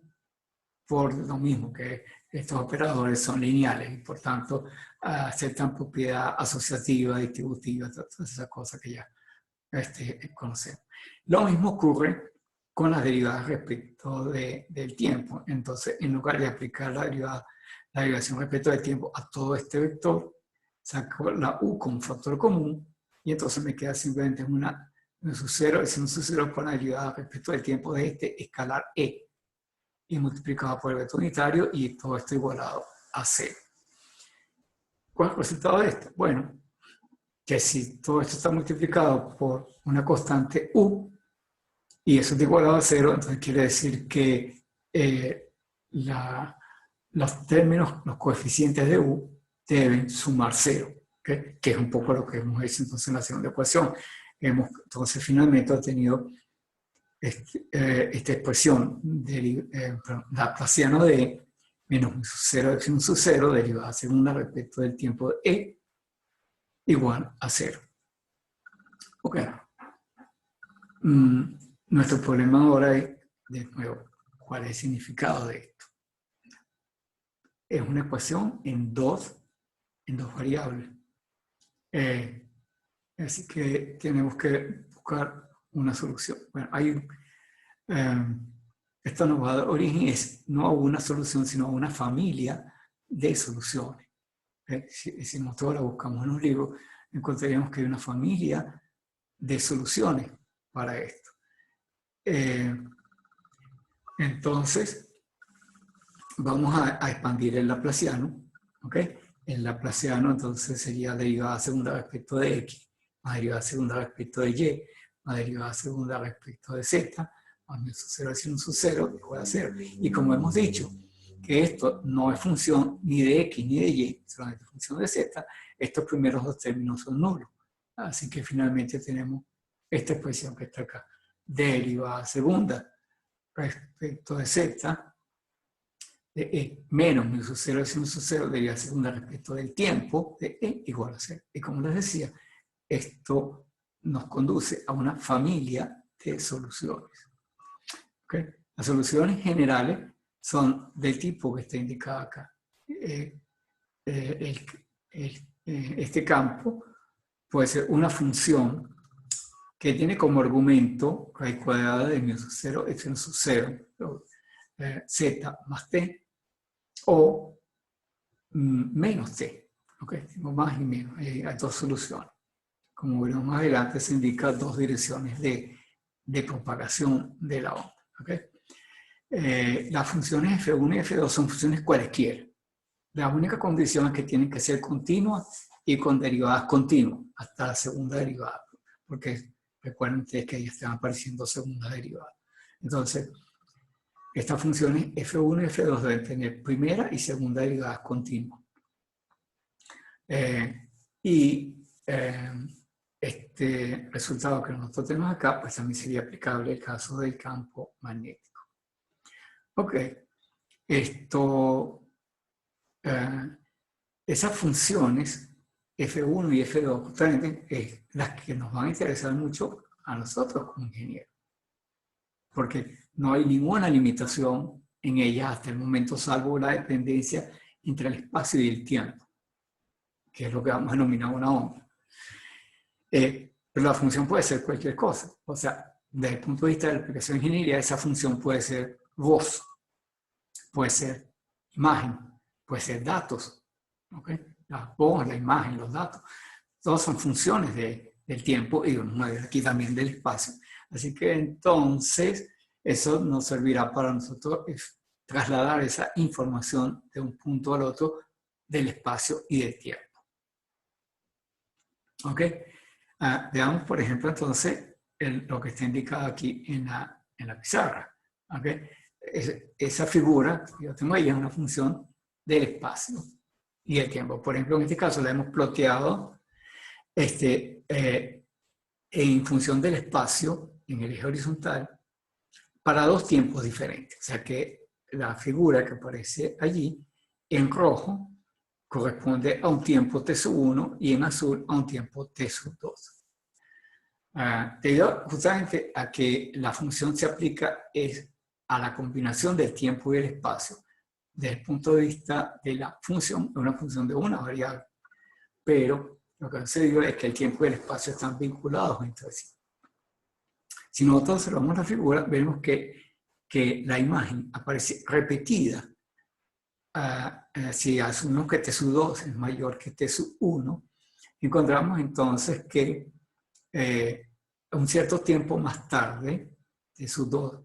[SPEAKER 1] por lo mismo que estos operadores son lineales, y por tanto aceptan propiedad asociativa, distributiva, todas esas cosas que ya conocemos. Lo mismo ocurre con las derivadas respecto del tiempo. Entonces, en lugar de aplicar la derivación respecto del tiempo a todo este vector, saco la U como factor común, y entonces me queda simplemente una sub 0, es un sub 0 con la derivada respecto del tiempo de este escalar E, y multiplicado por el vector unitario, y todo esto igualado a 0. ¿Cuál es el resultado de esto? Bueno, que si todo esto está multiplicado por una constante U, y eso es igualado a 0, entonces quiere decir que los términos, los coeficientes de U deben sumar 0, ¿okay? Que es un poco lo que hemos hecho entonces en la segunda ecuación. Entonces finalmente obtenido esta expresión laplaciano de menos un sub 0 epsilon sub 0 derivada segunda respecto del tiempo de E igual a 0. Ok. Nuestro problema ahora es, de nuevo, ¿cuál es el significado de esto? Es una ecuación en dos variables. Así que tenemos que buscar una solución. Bueno, esto nos va a dar origen no a una solución, sino a una familia de soluciones. Si nosotros la buscamos en un libro, encontraríamos que hay una familia de soluciones para esto. Entonces, vamos a expandir el laplaciano. ¿Ok? El laplaciano entonces sería derivada segunda respecto de X, más derivada segunda respecto de Y, más derivada segunda respecto de Z, más menos 0 es un sub 0, igual a 0. Y como hemos dicho, que esto no es función ni de X ni de Y, solamente función de Z, estos primeros dos términos son nulos. Así que finalmente tenemos esta expresión que está acá, derivada segunda respecto de z, de e menos mu sub 0 es mu sub 0, derivada segunda respecto del tiempo, de e igual a 0. Y como les decía, esto nos conduce a una familia de soluciones. ¿Okay? Las soluciones generales son del tipo que está indicado acá. Este campo puede ser una función que tiene como argumento raíz cuadrada de mu sub 0, epsilon sub 0, z más t, o menos t. ¿Okay? Tengo más y menos. Hay dos soluciones. Como veremos más adelante, se indican dos direcciones de propagación de la onda. ¿Okay? Las funciones F1 y F2 son funciones cualesquiera. La única condición es que tienen que ser continuas y con derivadas continuas, hasta la segunda derivada. Porque recuerden ustedes que ahí están apareciendo segunda derivada. Entonces, estas funciones F1 y F2 deben tener primera y segunda derivadas continuas. Este resultado que nosotros tenemos acá, pues también sería aplicable el caso del campo magnético. Ok, esas funciones F1 y F2 justamente es las que nos van a interesar mucho a nosotros como ingenieros. Porque no hay ninguna limitación en ellas hasta el momento, salvo la dependencia entre el espacio y el tiempo, que es lo que vamos a denominar una onda. Pero la función puede ser cualquier cosa. O sea, desde el punto de vista de la aplicación de ingeniería, esa función puede ser voz, puede ser imagen, puede ser datos. ¿Okay? La voz, la imagen, los datos. Todos son funciones del tiempo y aquí también del espacio. Así que entonces eso nos servirá para nosotros trasladar esa información de un punto al otro del espacio y del tiempo. ¿Ok? Veamos, por ejemplo, entonces lo que está indicado aquí en la pizarra. ¿Okay? Esa figura que yo tengo ahí es una función del espacio y el tiempo. Por ejemplo, en este caso la hemos ploteado en función del espacio en el eje horizontal para dos tiempos diferentes. O sea que la figura que aparece allí en rojo corresponde a un tiempo t1 y en azul a un tiempo t2. Debido justamente a que la función se aplica a la combinación del tiempo y el espacio, desde el punto de vista de la función, una función de una variable. Pero lo que sucedió es que el tiempo y el espacio están vinculados entre sí. Si nosotros observamos la figura, vemos que la imagen aparece repetida. Si asumimos que t2 es mayor que t1, encontramos entonces que un cierto tiempo más tarde, t2,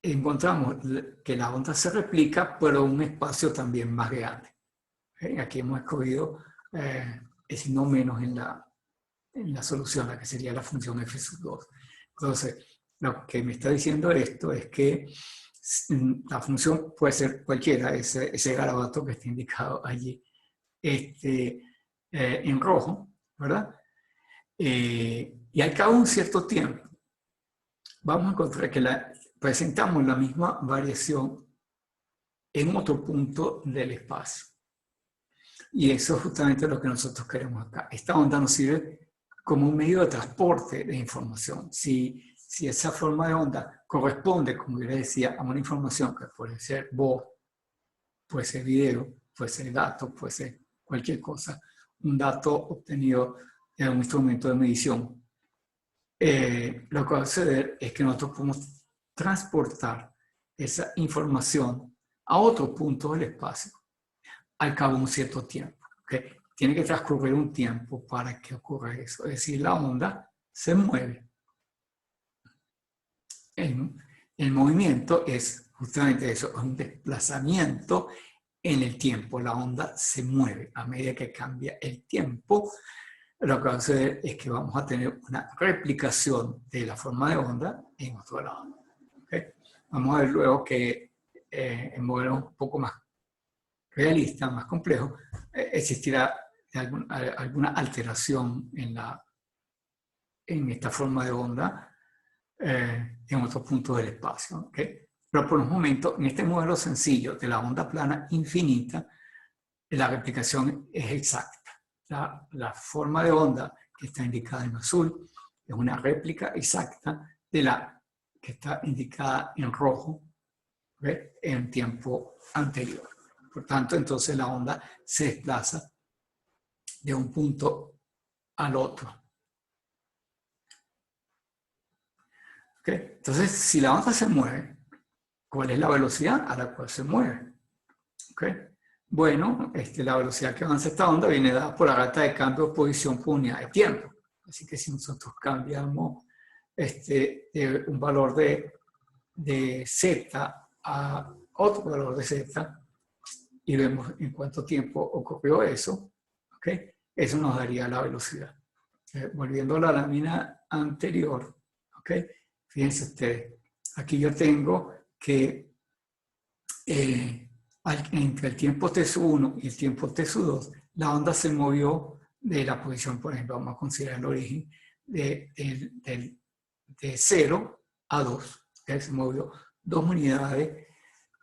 [SPEAKER 1] encontramos que la onda se replica, pero en un espacio también más grande. Aquí hemos escogido ese no menos en la solución, la que sería la función f2. Entonces, lo que me está diciendo esto es que la función puede ser cualquiera, ese garabato que está indicado allí en rojo, ¿verdad? Y al cabo de un cierto tiempo, vamos a encontrar que presentamos la misma variación en otro punto del espacio. Y eso es justamente lo que nosotros queremos acá. Esta onda nos sirve como un medio de transporte de información. Si esa forma de onda corresponde, como yo les decía, a una información que puede ser voz, puede ser video, puede ser dato, puede ser cualquier cosa, un dato obtenido en un instrumento de medición, lo que va a suceder es que nosotros podemos transportar esa información a otro punto del espacio al cabo de un cierto tiempo. ¿Okay? Tiene que transcurrir un tiempo para que ocurra eso. Es decir, la onda se mueve. El movimiento es justamente eso, es un desplazamiento en el tiempo. La onda se mueve a medida que cambia el tiempo. Lo que va a suceder es que vamos a tener una replicación de la forma de onda en otro lado. ¿Okay? Vamos a ver luego que en modelos un poco más realistas, más complejos, existirá alguna alteración en en esta forma de onda en otros puntos del espacio. ¿Okay? Pero por un momento, en este modelo sencillo de la onda plana infinita, la replicación es exacta. La forma de onda que está indicada en azul es una réplica exacta de la que está indicada en rojo, ¿okay? En tiempo anterior. Por tanto, entonces la onda se desplaza de un punto al otro. ¿Okay? Entonces, si la onda se mueve, ¿cuál es la velocidad a la cual se mueve? ¿Okay? Bueno, la velocidad que avanza esta onda viene dada por la rata de cambio de posición por unidad de tiempo. Así que si nosotros cambiamos un valor de z a otro valor de z y vemos en cuánto tiempo ocurrió eso, ¿okay? Eso nos daría la velocidad. Volviendo a la lámina anterior, ¿okay? Fíjense ustedes, aquí yo tengo que entre el tiempo t1 y el tiempo t2, la onda se movió de la posición, por ejemplo, vamos a considerar el origen, de 0 a 2. Se movió 2 unidades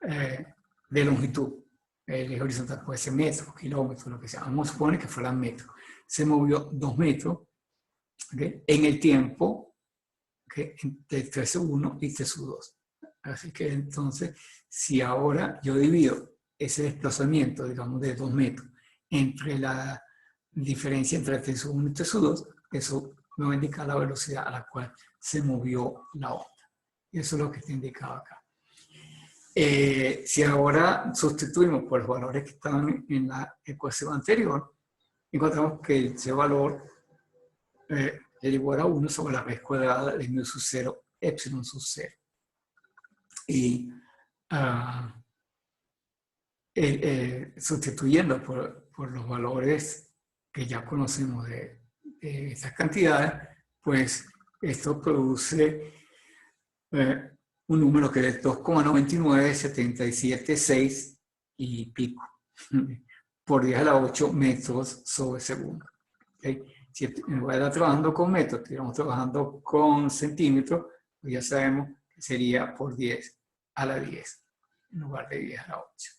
[SPEAKER 1] de longitud. El eje horizontal puede ser metros, kilómetros, lo que sea. Vamos a suponer que fueran metros. Se movió 2 metros, ¿okay? En el tiempo, ¿okay? Entre t1 y t2. Así que entonces, si ahora yo divido ese desplazamiento, digamos, de 2 metros, entre la diferencia entre t1 y t2, eso me va a indicar la velocidad a la cual se movió la onda. Y eso es lo que está indicado acá. Si ahora sustituimos por los valores que estaban en la ecuación anterior, encontramos que ese valor es igual a 1 sobre la raíz cuadrada de mu sub 0, epsilon sub 0. Y sustituyendo por los valores que ya conocemos de estas cantidades, pues esto produce un número que es 2,99776 y pico por 10 a la 8 metros sobre segundo. ¿Okay? Si en lugar de estar trabajando con metros, estuviéramos trabajando con centímetros, pues ya sabemos que sería por 10 a la 10 en lugar de 10 a la 8.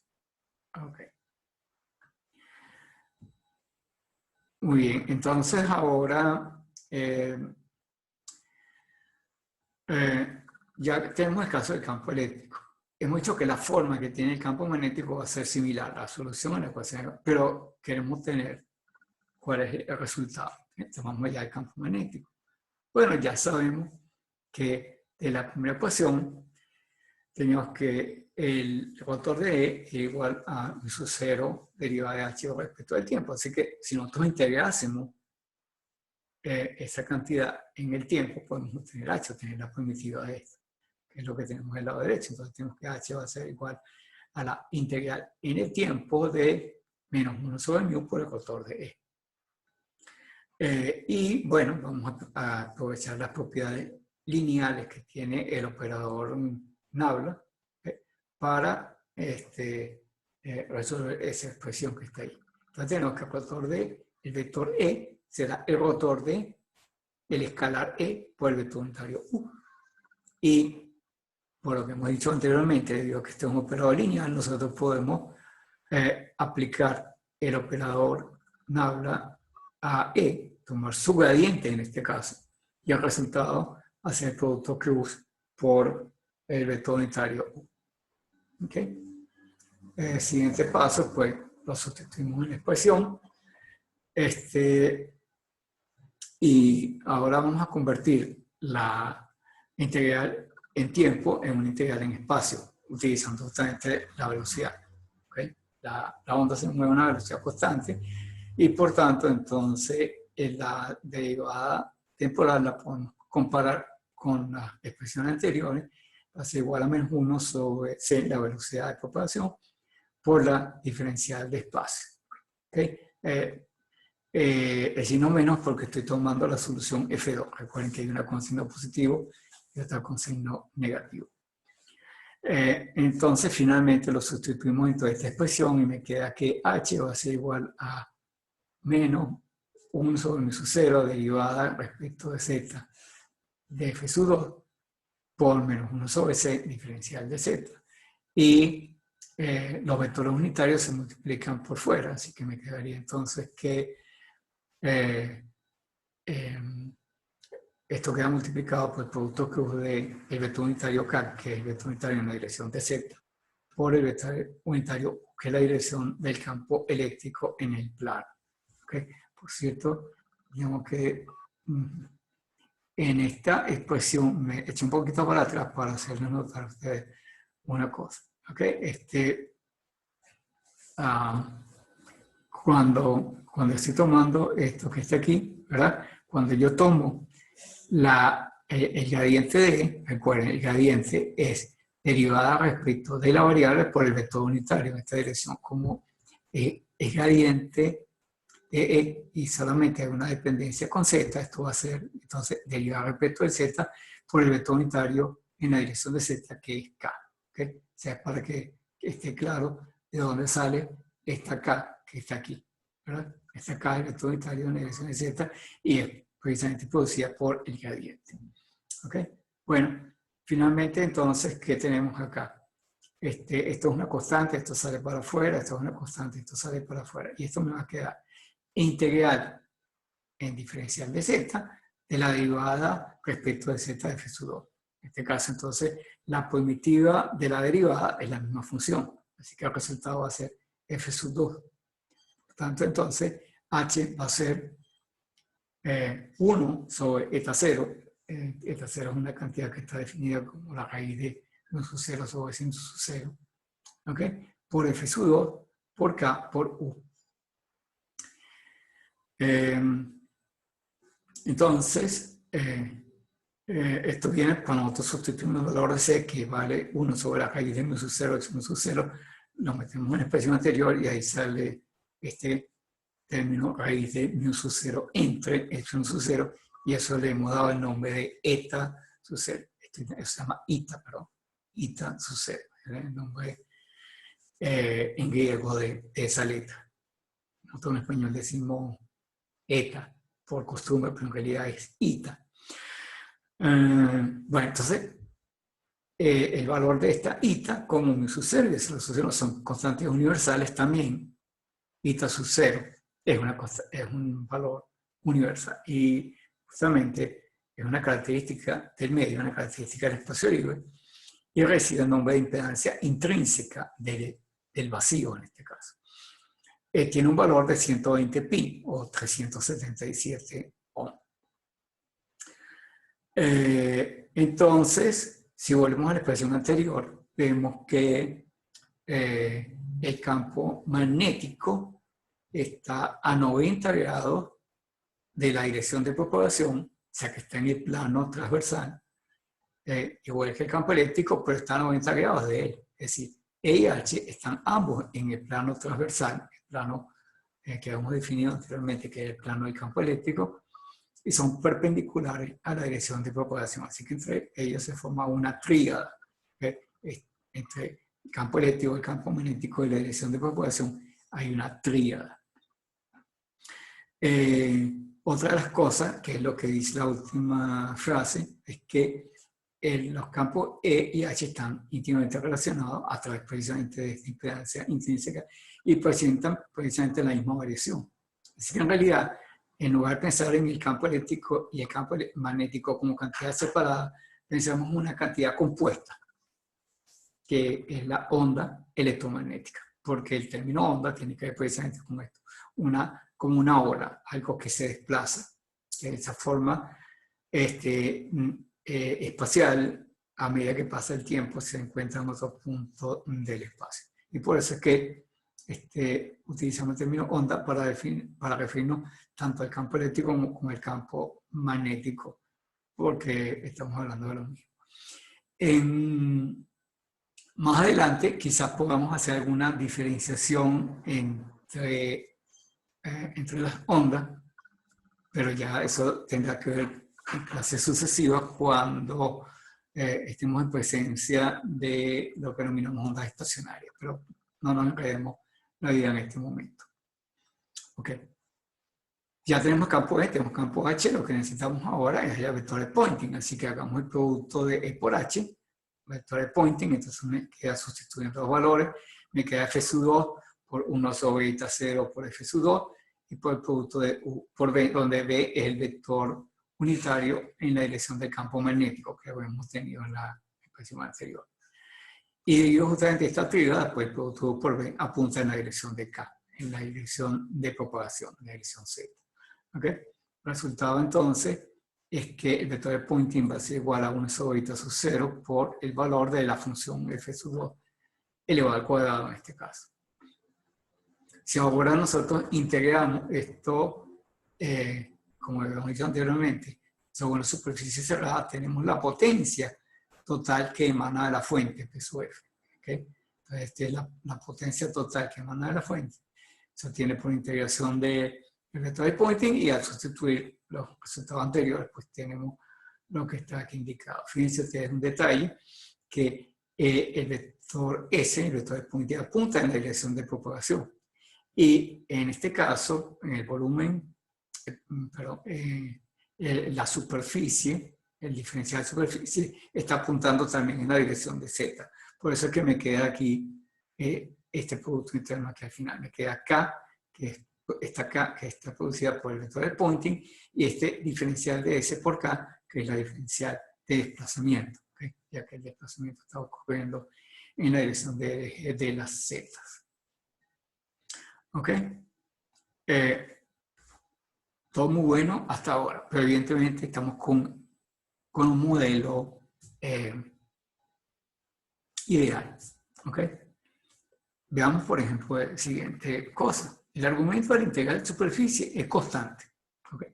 [SPEAKER 1] Okay. Muy bien, entonces ahora ya tenemos el caso del campo eléctrico. Hemos dicho que la forma que tiene el campo magnético va a ser similar a la solución a la ecuación, pero queremos tener cuál es el resultado. Tomamos ya el campo magnético. Bueno, ya sabemos que de la primera ecuación tenemos que el rotor de E es igual a mu sub 0 derivada de h respecto al tiempo. Así que si nosotros integrásemos esa cantidad en el tiempo, podemos obtener h, obtener la primitiva de esto, que es lo que tenemos del lado derecho. Entonces tenemos que h va a ser igual a la integral en el tiempo de menos 1 sobre mu por el rotor de E. Y bueno, vamos a aprovechar las propiedades lineales que tiene el operador Nabla para resolver esa expresión que está ahí. Entonces tenemos que el rotor de el vector E será el rotor de el escalar E por el vector unitario U. Y por lo que hemos dicho anteriormente, debido a que este es un operador lineal, nosotros podemos aplicar el operador Nabla a E, tomar su gradiente en este caso, y el resultado hacer el producto cruz por el vector unitario U. ¿Okay? El siguiente paso, pues, lo sustituimos en la expresión. Y ahora vamos a convertir la integral en tiempo en una integral en espacio, utilizando justamente la velocidad. ¿Okay? La onda se mueve a una velocidad constante y por tanto, entonces, la derivada temporal la podemos comparar con las expresiones anteriores, va a ser igual a menos 1 sobre c, la velocidad de propagación, por la diferencial de espacio. ¿Okay? El signo menos porque estoy tomando la solución F2. Recuerden que hay una con signo positivo y otra con signo negativo. Entonces, finalmente lo sustituimos en toda esta expresión y me queda que h va a ser igual a menos 1 sobre mu sub 0 derivada respecto de z de f sub 2 por menos 1 sobre c diferencial de z. Y los vectores unitarios se multiplican por fuera, así que me quedaría entonces que esto queda multiplicado por el producto cruz del vector unitario K, que es el vector unitario en la dirección de Z, por el vector unitario, que es la dirección del campo eléctrico en el plano. ¿Okay? Por cierto, digamos que en esta expresión me eché un poquito para atrás para hacerles notar a ustedes una cosa. ¿Okay? Cuando estoy tomando esto que está aquí, ¿verdad? Cuando yo tomo el gradiente de, recuerden, el gradiente es derivada respecto de la variable por el vector unitario en esta dirección, como el gradiente de E y solamente hay una dependencia con Z, esto va a ser entonces derivada respecto del Z por el vector unitario en la dirección de Z, que es K. ¿Okay? O sea, para que esté claro de dónde sale esta K que está aquí, ¿verdad? Esta K es el vector unitario en la dirección de Z y es precisamente producida por el gradiente. ¿Ok? Bueno, finalmente entonces, ¿qué tenemos acá? Esto es una constante, esto sale para afuera, esto es una constante, esto sale para afuera. Y esto me va a quedar integral en diferencial de z de la derivada respecto de z de f sub 2. En este caso, entonces, la primitiva de la derivada es la misma función. Así que el resultado va a ser f sub 2. Por tanto, entonces, h va a ser 1 sobre eta 0. Eta 0 es una cantidad que está definida como la raíz de mu sub 0 sobre sin sub 0. ¿Ok? Por f sub 2, por k, por u. Entonces, esto viene cuando nosotros sustituimos el valor de c, que vale 1 sobre la raíz de mu sub 0, x mu sub 0, lo metemos en la expresión anterior y ahí sale este término raíz de mu sub 0 entre epsilon sub 0, y eso le hemos dado el nombre de eta sub 0. Eso se llama eta, perdón. Eta sub 0. Es el nombre en griego de esa letra. Nosotros en español decimos eta por costumbre, pero en realidad es eta. Bueno, entonces, el valor de esta eta, como mu sub 0 y epsilon sub 0 son constantes universales también, eta sub 0 es un valor universal y justamente es una característica del medio, una característica del espacio libre, y recibe el nombre de impedancia intrínseca del vacío en este caso. Tiene un valor de 120 pi o 377 ohm. Entonces, si volvemos a la expresión anterior, vemos que el campo magnético está a 90 grados de la dirección de propagación, o sea que está en el plano transversal, igual que el campo eléctrico, pero está a 90 grados de él. Es decir, E y H están ambos en el plano transversal, el plano que hemos definido anteriormente, que es el plano del campo eléctrico, y son perpendiculares a la dirección de propagación. Así que entre ellos se forma una tríada, entre el campo eléctrico, el campo magnético y la dirección de propagación hay una tríada. Otra de las cosas, que es lo que dice la última frase, es que los campos E y H están íntimamente relacionados a través precisamente de esta impedancia intrínseca y presentan precisamente la misma variación. Así que en realidad, en lugar de pensar en el campo eléctrico y el campo magnético como cantidades separadas, pensamos en una cantidad compuesta, que es la onda electromagnética, porque el término onda tiene que ver precisamente con esto, como una ola, algo que se desplaza de esa forma espacial. A medida que pasa el tiempo se encuentra en otro punto del espacio. Y por eso es que utilizamos el término onda para referirnos tanto al campo eléctrico como al campo magnético, porque estamos hablando de lo mismo. Más adelante quizás podamos hacer alguna diferenciación entre las ondas, pero ya eso tendrá que ver en clases sucesivas cuando estemos en presencia de lo que denominamos ondas estacionarias, pero no nos enredemos la idea en este momento. Ok. Ya tenemos campo E, tenemos campo H, lo que necesitamos ahora es el vector de Poynting, así que hagamos el producto de E por H, vector de Poynting, entonces me queda sustituyendo los valores, me queda F sub 2 por 1 sobre beta 0 por F sub 2, y por el producto de U por B, donde B es el vector unitario en la dirección del campo magnético que habíamos tenido en la expresión anterior. Y debido justamente a esta actividad, pues el producto U por B apunta en la dirección de K, en la dirección de propagación, en la dirección Z. ¿Okay? El resultado entonces es que el vector de Poynting va a ser igual a 1 sobre beta sub 0 por el valor de la función F sub 2 elevado al cuadrado en este caso. Si ahora nosotros integramos esto, como habíamos dicho anteriormente, sobre una superficie cerrada, tenemos la potencia total que emana de la fuente, P sub F. ¿Okay? Entonces, esta es la potencia total que emana de la fuente. Se obtiene por integración del vector de Poynting, y al sustituir los resultados anteriores, pues tenemos lo que está aquí indicado. Fíjense ustedes un detalle, que el vector S, el vector de Poynting, apunta en la dirección de propagación. Y en este caso, en el volumen, la superficie, el diferencial de superficie, está apuntando también en la dirección de Z. Por eso es que me queda aquí este producto interno aquí al final. Me queda K, que está producida por el vector de Poynting, y este diferencial de S por K, que es la diferencial de desplazamiento, ¿okay? Ya que el desplazamiento está ocurriendo en la dirección de las Z. ¿Ok? Todo muy bueno hasta ahora, pero evidentemente estamos con un modelo ideal. ¿Ok? Veamos, por ejemplo, la siguiente cosa. El argumento de la integral de superficie es constante. ¿Ok?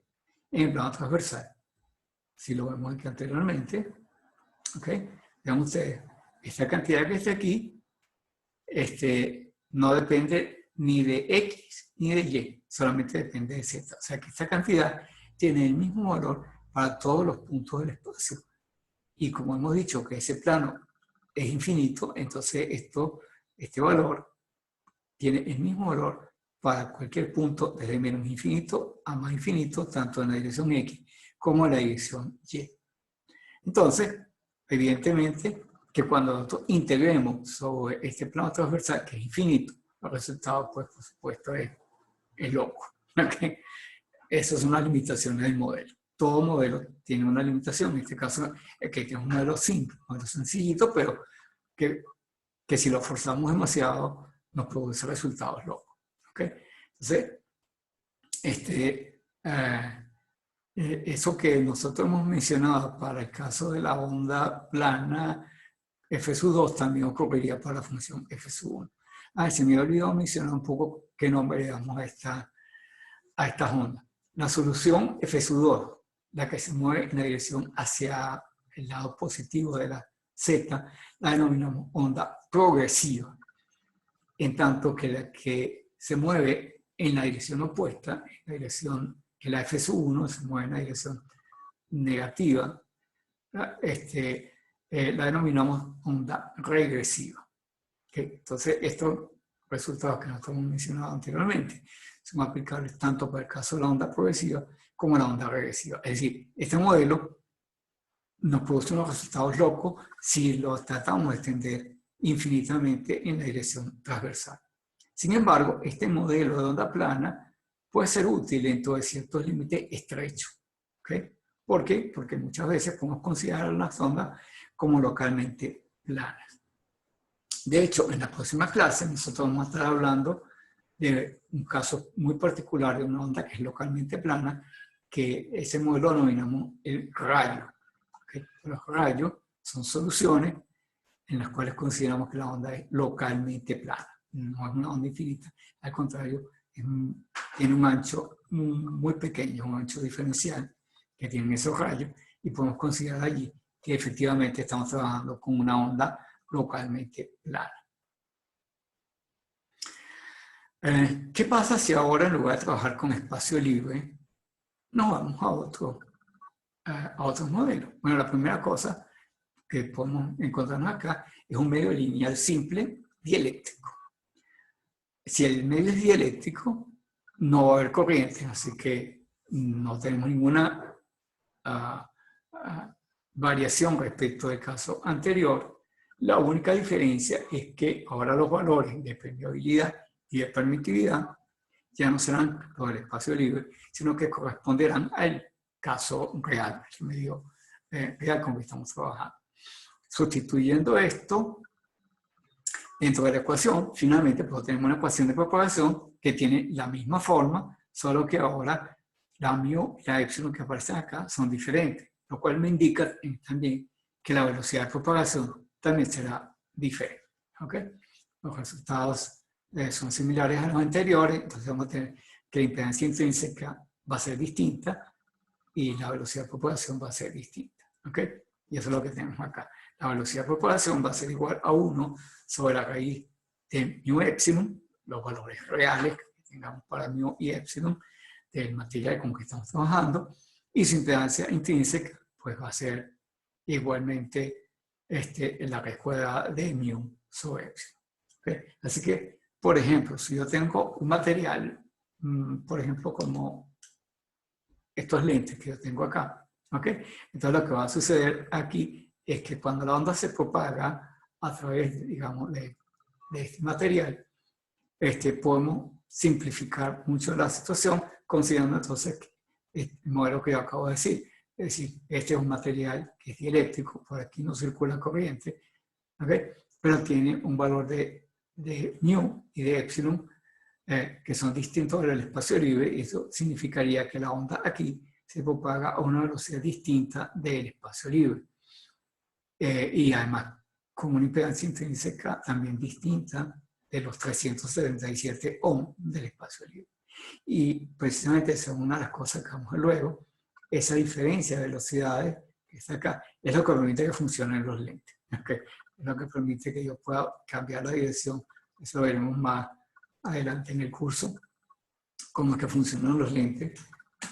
[SPEAKER 1] En el plano transversal. Si lo vemos aquí anteriormente. ¿Ok? Vean ustedes, esta cantidad que está aquí no depende ni de X ni de Y, solamente depende de Z. O sea que esta cantidad tiene el mismo valor para todos los puntos del espacio. Y como hemos dicho que ese plano es infinito, entonces este valor tiene el mismo valor para cualquier punto desde menos infinito a más infinito, tanto en la dirección X como en la dirección Y. Entonces, evidentemente, que cuando nosotros integremos sobre este plano transversal, que es infinito, el resultado, pues, por supuesto, es loco. ¿Okay? Eso es una limitación del modelo. Todo modelo tiene una limitación. En este caso, que es un modelo simple, un modelo sencillito, pero que si lo forzamos demasiado, nos produce resultados locos. ¿Okay? Entonces, eso que nosotros hemos mencionado para el caso de la onda plana F sub 2 también ocurriría para la función F sub 1. Se me olvidó mencionar un poco qué nombre le damos a estas ondas. La solución F sub 2, la que se mueve en la dirección hacia el lado positivo de la Z, la denominamos onda progresiva. En tanto que la que se mueve en la dirección opuesta, en la dirección que la F sub 1 se mueve en la dirección negativa, la denominamos onda regresiva. ¿Okay? Entonces, estos resultados que nosotros hemos mencionado anteriormente son aplicables tanto para el caso de la onda progresiva como la onda regresiva. Es decir, este modelo nos produce unos resultados locos si lo tratamos de extender infinitamente en la dirección transversal. Sin embargo, este modelo de onda plana puede ser útil dentro de ciertos límites estrechos. ¿Okay? ¿Por qué? Porque muchas veces podemos considerar las ondas como localmente planas. De hecho, en la próxima clase nosotros vamos a estar hablando de un caso muy particular de una onda que es localmente plana, que ese modelo lo denominamos el rayo. ¿Okay? Los rayos son soluciones en las cuales consideramos que la onda es localmente plana. No es una onda infinita, al contrario, tiene un ancho muy pequeño, un ancho diferencial que tienen esos rayos, y podemos considerar allí que efectivamente estamos trabajando con una onda localmente plana. ¿Qué pasa si ahora, en lugar de trabajar con espacio libre, nos vamos a otros modelos? Bueno, la primera cosa que podemos encontrarnos acá es un medio lineal simple dieléctrico. Si el medio es dieléctrico, no va a haber corriente, así que no tenemos ninguna variación respecto del caso anterior. La única diferencia es que ahora los valores de permeabilidad y de permitividad ya no serán los del espacio libre, sino que corresponderán al caso real, el medio real con que estamos trabajando. Sustituyendo esto dentro de la ecuación, finalmente pues, tenemos una ecuación de propagación que tiene la misma forma, solo que ahora la mu y la epsilon que aparecen acá son diferentes, lo cual me indica también que la velocidad de propagación también será diferente. ¿Okay? Los resultados son similares a los anteriores, entonces vamos a tener que la impedancia intrínseca va a ser distinta y la velocidad de propagación va a ser distinta. ¿Okay? Y eso es lo que tenemos acá. La velocidad de propagación va a ser igual a 1 sobre la raíz de mu epsilon, los valores reales que tengamos para mu y epsilon del material con que estamos trabajando, y su impedancia intrínseca pues va a ser igualmente la raíz cuadrada de mu sobre epsilon. ¿Okay? Así que, por ejemplo, si yo tengo un material, por ejemplo, como estos lentes que yo tengo acá, ¿okay? Entonces lo que va a suceder aquí es que cuando la onda se propaga a través, digamos, de este material, podemos simplificar mucho la situación considerando entonces el modelo que yo acabo de decir. Es decir, este es un material que es dieléctrico, por aquí no circula corriente, ¿okay? Pero tiene un valor de mu y de epsilon que son distintos del espacio libre, y eso significaría que la onda aquí se propaga a una velocidad distinta del espacio libre. Y además con una impedancia intrínseca también distinta de los 377 ohm del espacio libre. Y precisamente esa es una de las cosas que vamos a ver luego, esa diferencia de velocidades que está acá, es lo que permite que funcionen los lentes. ¿Okay? Es lo que permite que yo pueda cambiar la dirección. Eso lo veremos más adelante en el curso, cómo es que funcionan los lentes,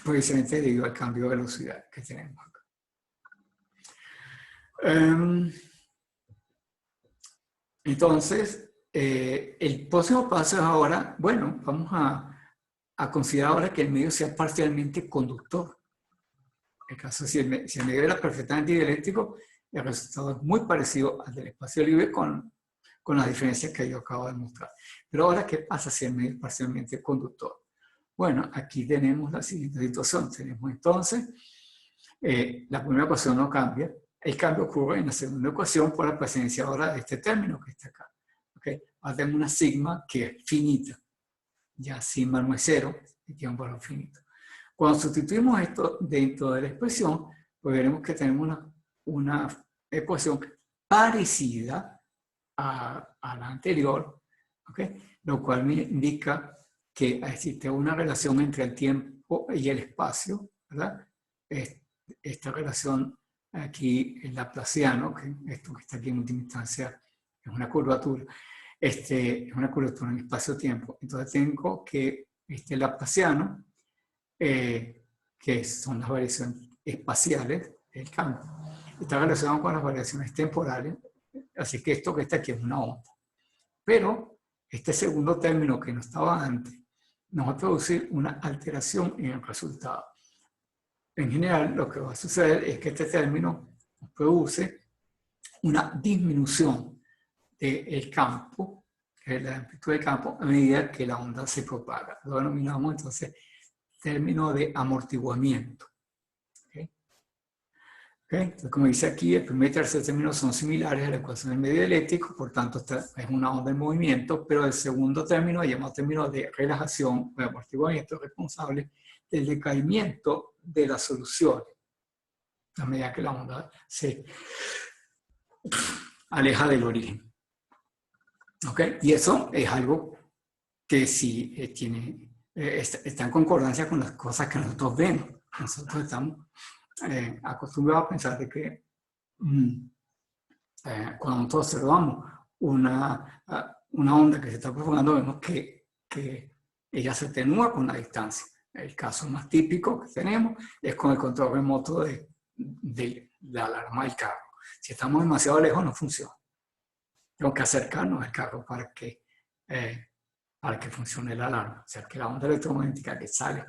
[SPEAKER 1] precisamente debido al cambio de velocidad que tenemos acá. Entonces, el próximo paso es ahora, bueno, vamos a considerar ahora que el medio sea parcialmente conductor. En el caso, si el medio era perfectamente dieléctrico, el resultado es muy parecido al del espacio libre con las diferencias que yo acabo de mostrar. Pero ahora, ¿qué pasa si el medio es parcialmente conductor? Bueno, aquí tenemos la siguiente situación. Tenemos entonces, la primera ecuación no cambia. El cambio ocurre en la segunda ecuación por la presencia ahora de este término que está acá. ¿Okay? Ahora tenemos una sigma que es finita. Ya sigma no es cero y tiene un valor finito. Cuando sustituimos esto dentro de la expresión, pues veremos que tenemos una ecuación parecida a la anterior, ¿okay? Lo cual me indica que existe una relación entre el tiempo y el espacio, ¿verdad? Esta relación aquí en laplaciano, que esto que está aquí en última instancia es una curvatura, es una curvatura en espacio-tiempo. Entonces tengo que este laplaciano, que son las variaciones espaciales del campo, está relacionado con las variaciones temporales, así que esto que está aquí es una onda. Pero este segundo término que no estaba antes nos va a producir una alteración en el resultado. En general, lo que va a suceder es que este término produce una disminución del campo, que es la amplitud del campo, a medida que la onda se propaga. Lo denominamos entonces término de amortiguamiento. ¿Okay? ¿Okay? Entonces, como dice aquí, el primer y tercer término son similares a la ecuación del medio eléctrico, por tanto, esta es una onda en movimiento, pero el segundo término, llamado término de relajación o de amortiguamiento, es responsable del decaimiento de las soluciones, a medida que la onda se aleja del origen. ¿Okay? Y eso es algo que sí está en concordancia con las cosas que nosotros vemos. Nosotros estamos acostumbrados a pensar de que cuando nosotros observamos una onda que se está propagando, vemos que ella se atenúa con la distancia. El caso más típico que tenemos es con el control remoto de la alarma del carro. Si estamos demasiado lejos, no funciona. Tengo que acercarnos al carro para que funcione la alarma. O sea, que la onda electromagnética que sale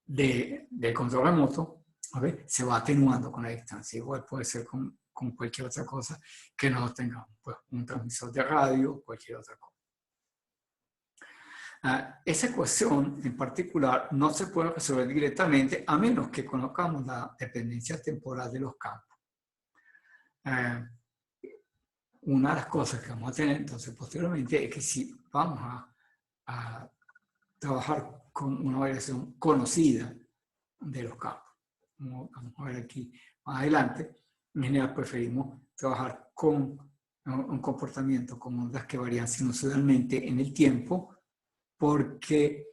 [SPEAKER 1] del control remoto, ¿okay? Se va atenuando con la distancia. Igual puede ser con cualquier otra cosa que no tengamos, pues un transmisor de radio o cualquier otra cosa. Esa ecuación en particular no se puede resolver directamente a menos que conozcamos la dependencia temporal de los campos. Una de las cosas que vamos a tener entonces posteriormente es que si vamos a trabajar con una variación conocida de los campos, como vamos a ver aquí más adelante, en general preferimos trabajar con un comportamiento con ondas que varían sinusoidalmente en el tiempo, porque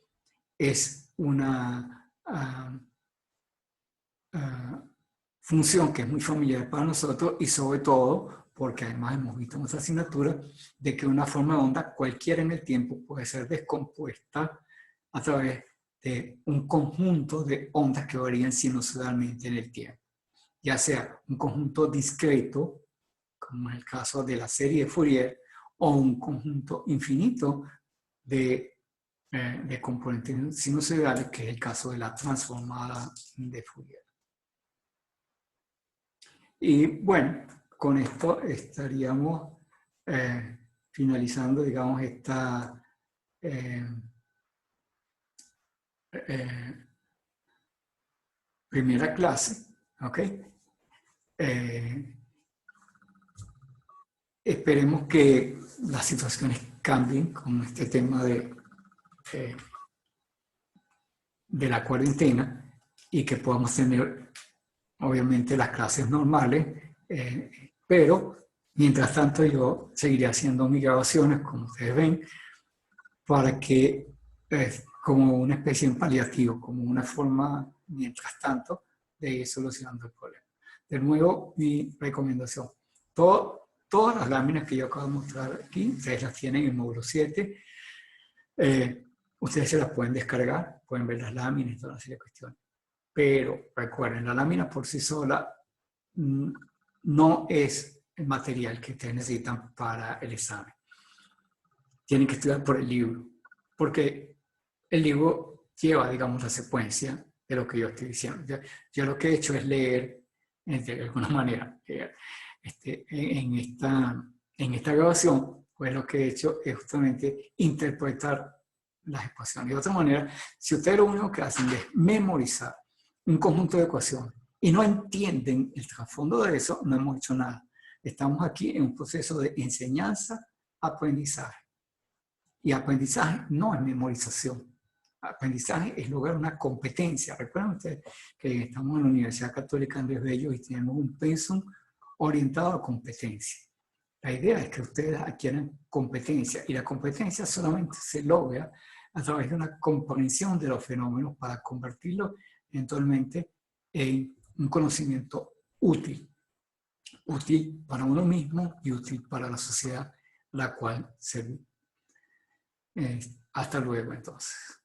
[SPEAKER 1] es una función que es muy familiar para nosotros y sobre todo porque además hemos visto en nuestra asignatura de que una forma de onda cualquiera en el tiempo puede ser descompuesta a través de un conjunto de ondas que varían sinusoidalmente en el tiempo, ya sea un conjunto discreto, como en el caso de la serie de Fourier, o un conjunto infinito de componentes sinusoidales, que es el caso de la transformada de Fourier. Y bueno, con esto estaríamos finalizando, digamos, esta primera clase, ¿ok? Esperemos que las situaciones cambien con este tema de la cuarentena y que podamos tener, obviamente, las clases normales, pero mientras tanto yo seguiré haciendo mis grabaciones, como ustedes ven, para que, como una especie de paliativo, como una forma, mientras tanto, de ir solucionando el problema. De nuevo, mi recomendación. Todas las láminas que yo acabo de mostrar aquí, ustedes las tienen en el módulo 7. Ustedes se las pueden descargar, pueden ver las láminas y toda una serie de cuestiones. Pero recuerden, la lámina por sí sola no es el material que ustedes necesitan para el examen. Tienen que estudiar por el libro, porque el libro lleva, digamos, la secuencia de lo que yo estoy diciendo. Yo lo que he hecho es leer, de alguna manera, en esta grabación, pues lo que he hecho es justamente interpretar las ecuaciones. De otra manera, si ustedes lo único que hacen es memorizar un conjunto de ecuaciones y no entienden el trasfondo de eso, no hemos hecho nada. Estamos aquí en un proceso de enseñanza-aprendizaje. Y aprendizaje no es memorización. Aprendizaje es lograr una competencia. Recuerden ustedes que estamos en la Universidad Católica Andrés Bello y tenemos un pensum orientado a competencia. La idea es que ustedes adquieran competencia y la competencia solamente se logra a través de una comprensión de los fenómenos para convertirlo eventualmente en un conocimiento útil. Útil para uno mismo y útil para la sociedad la cual se... hasta luego entonces.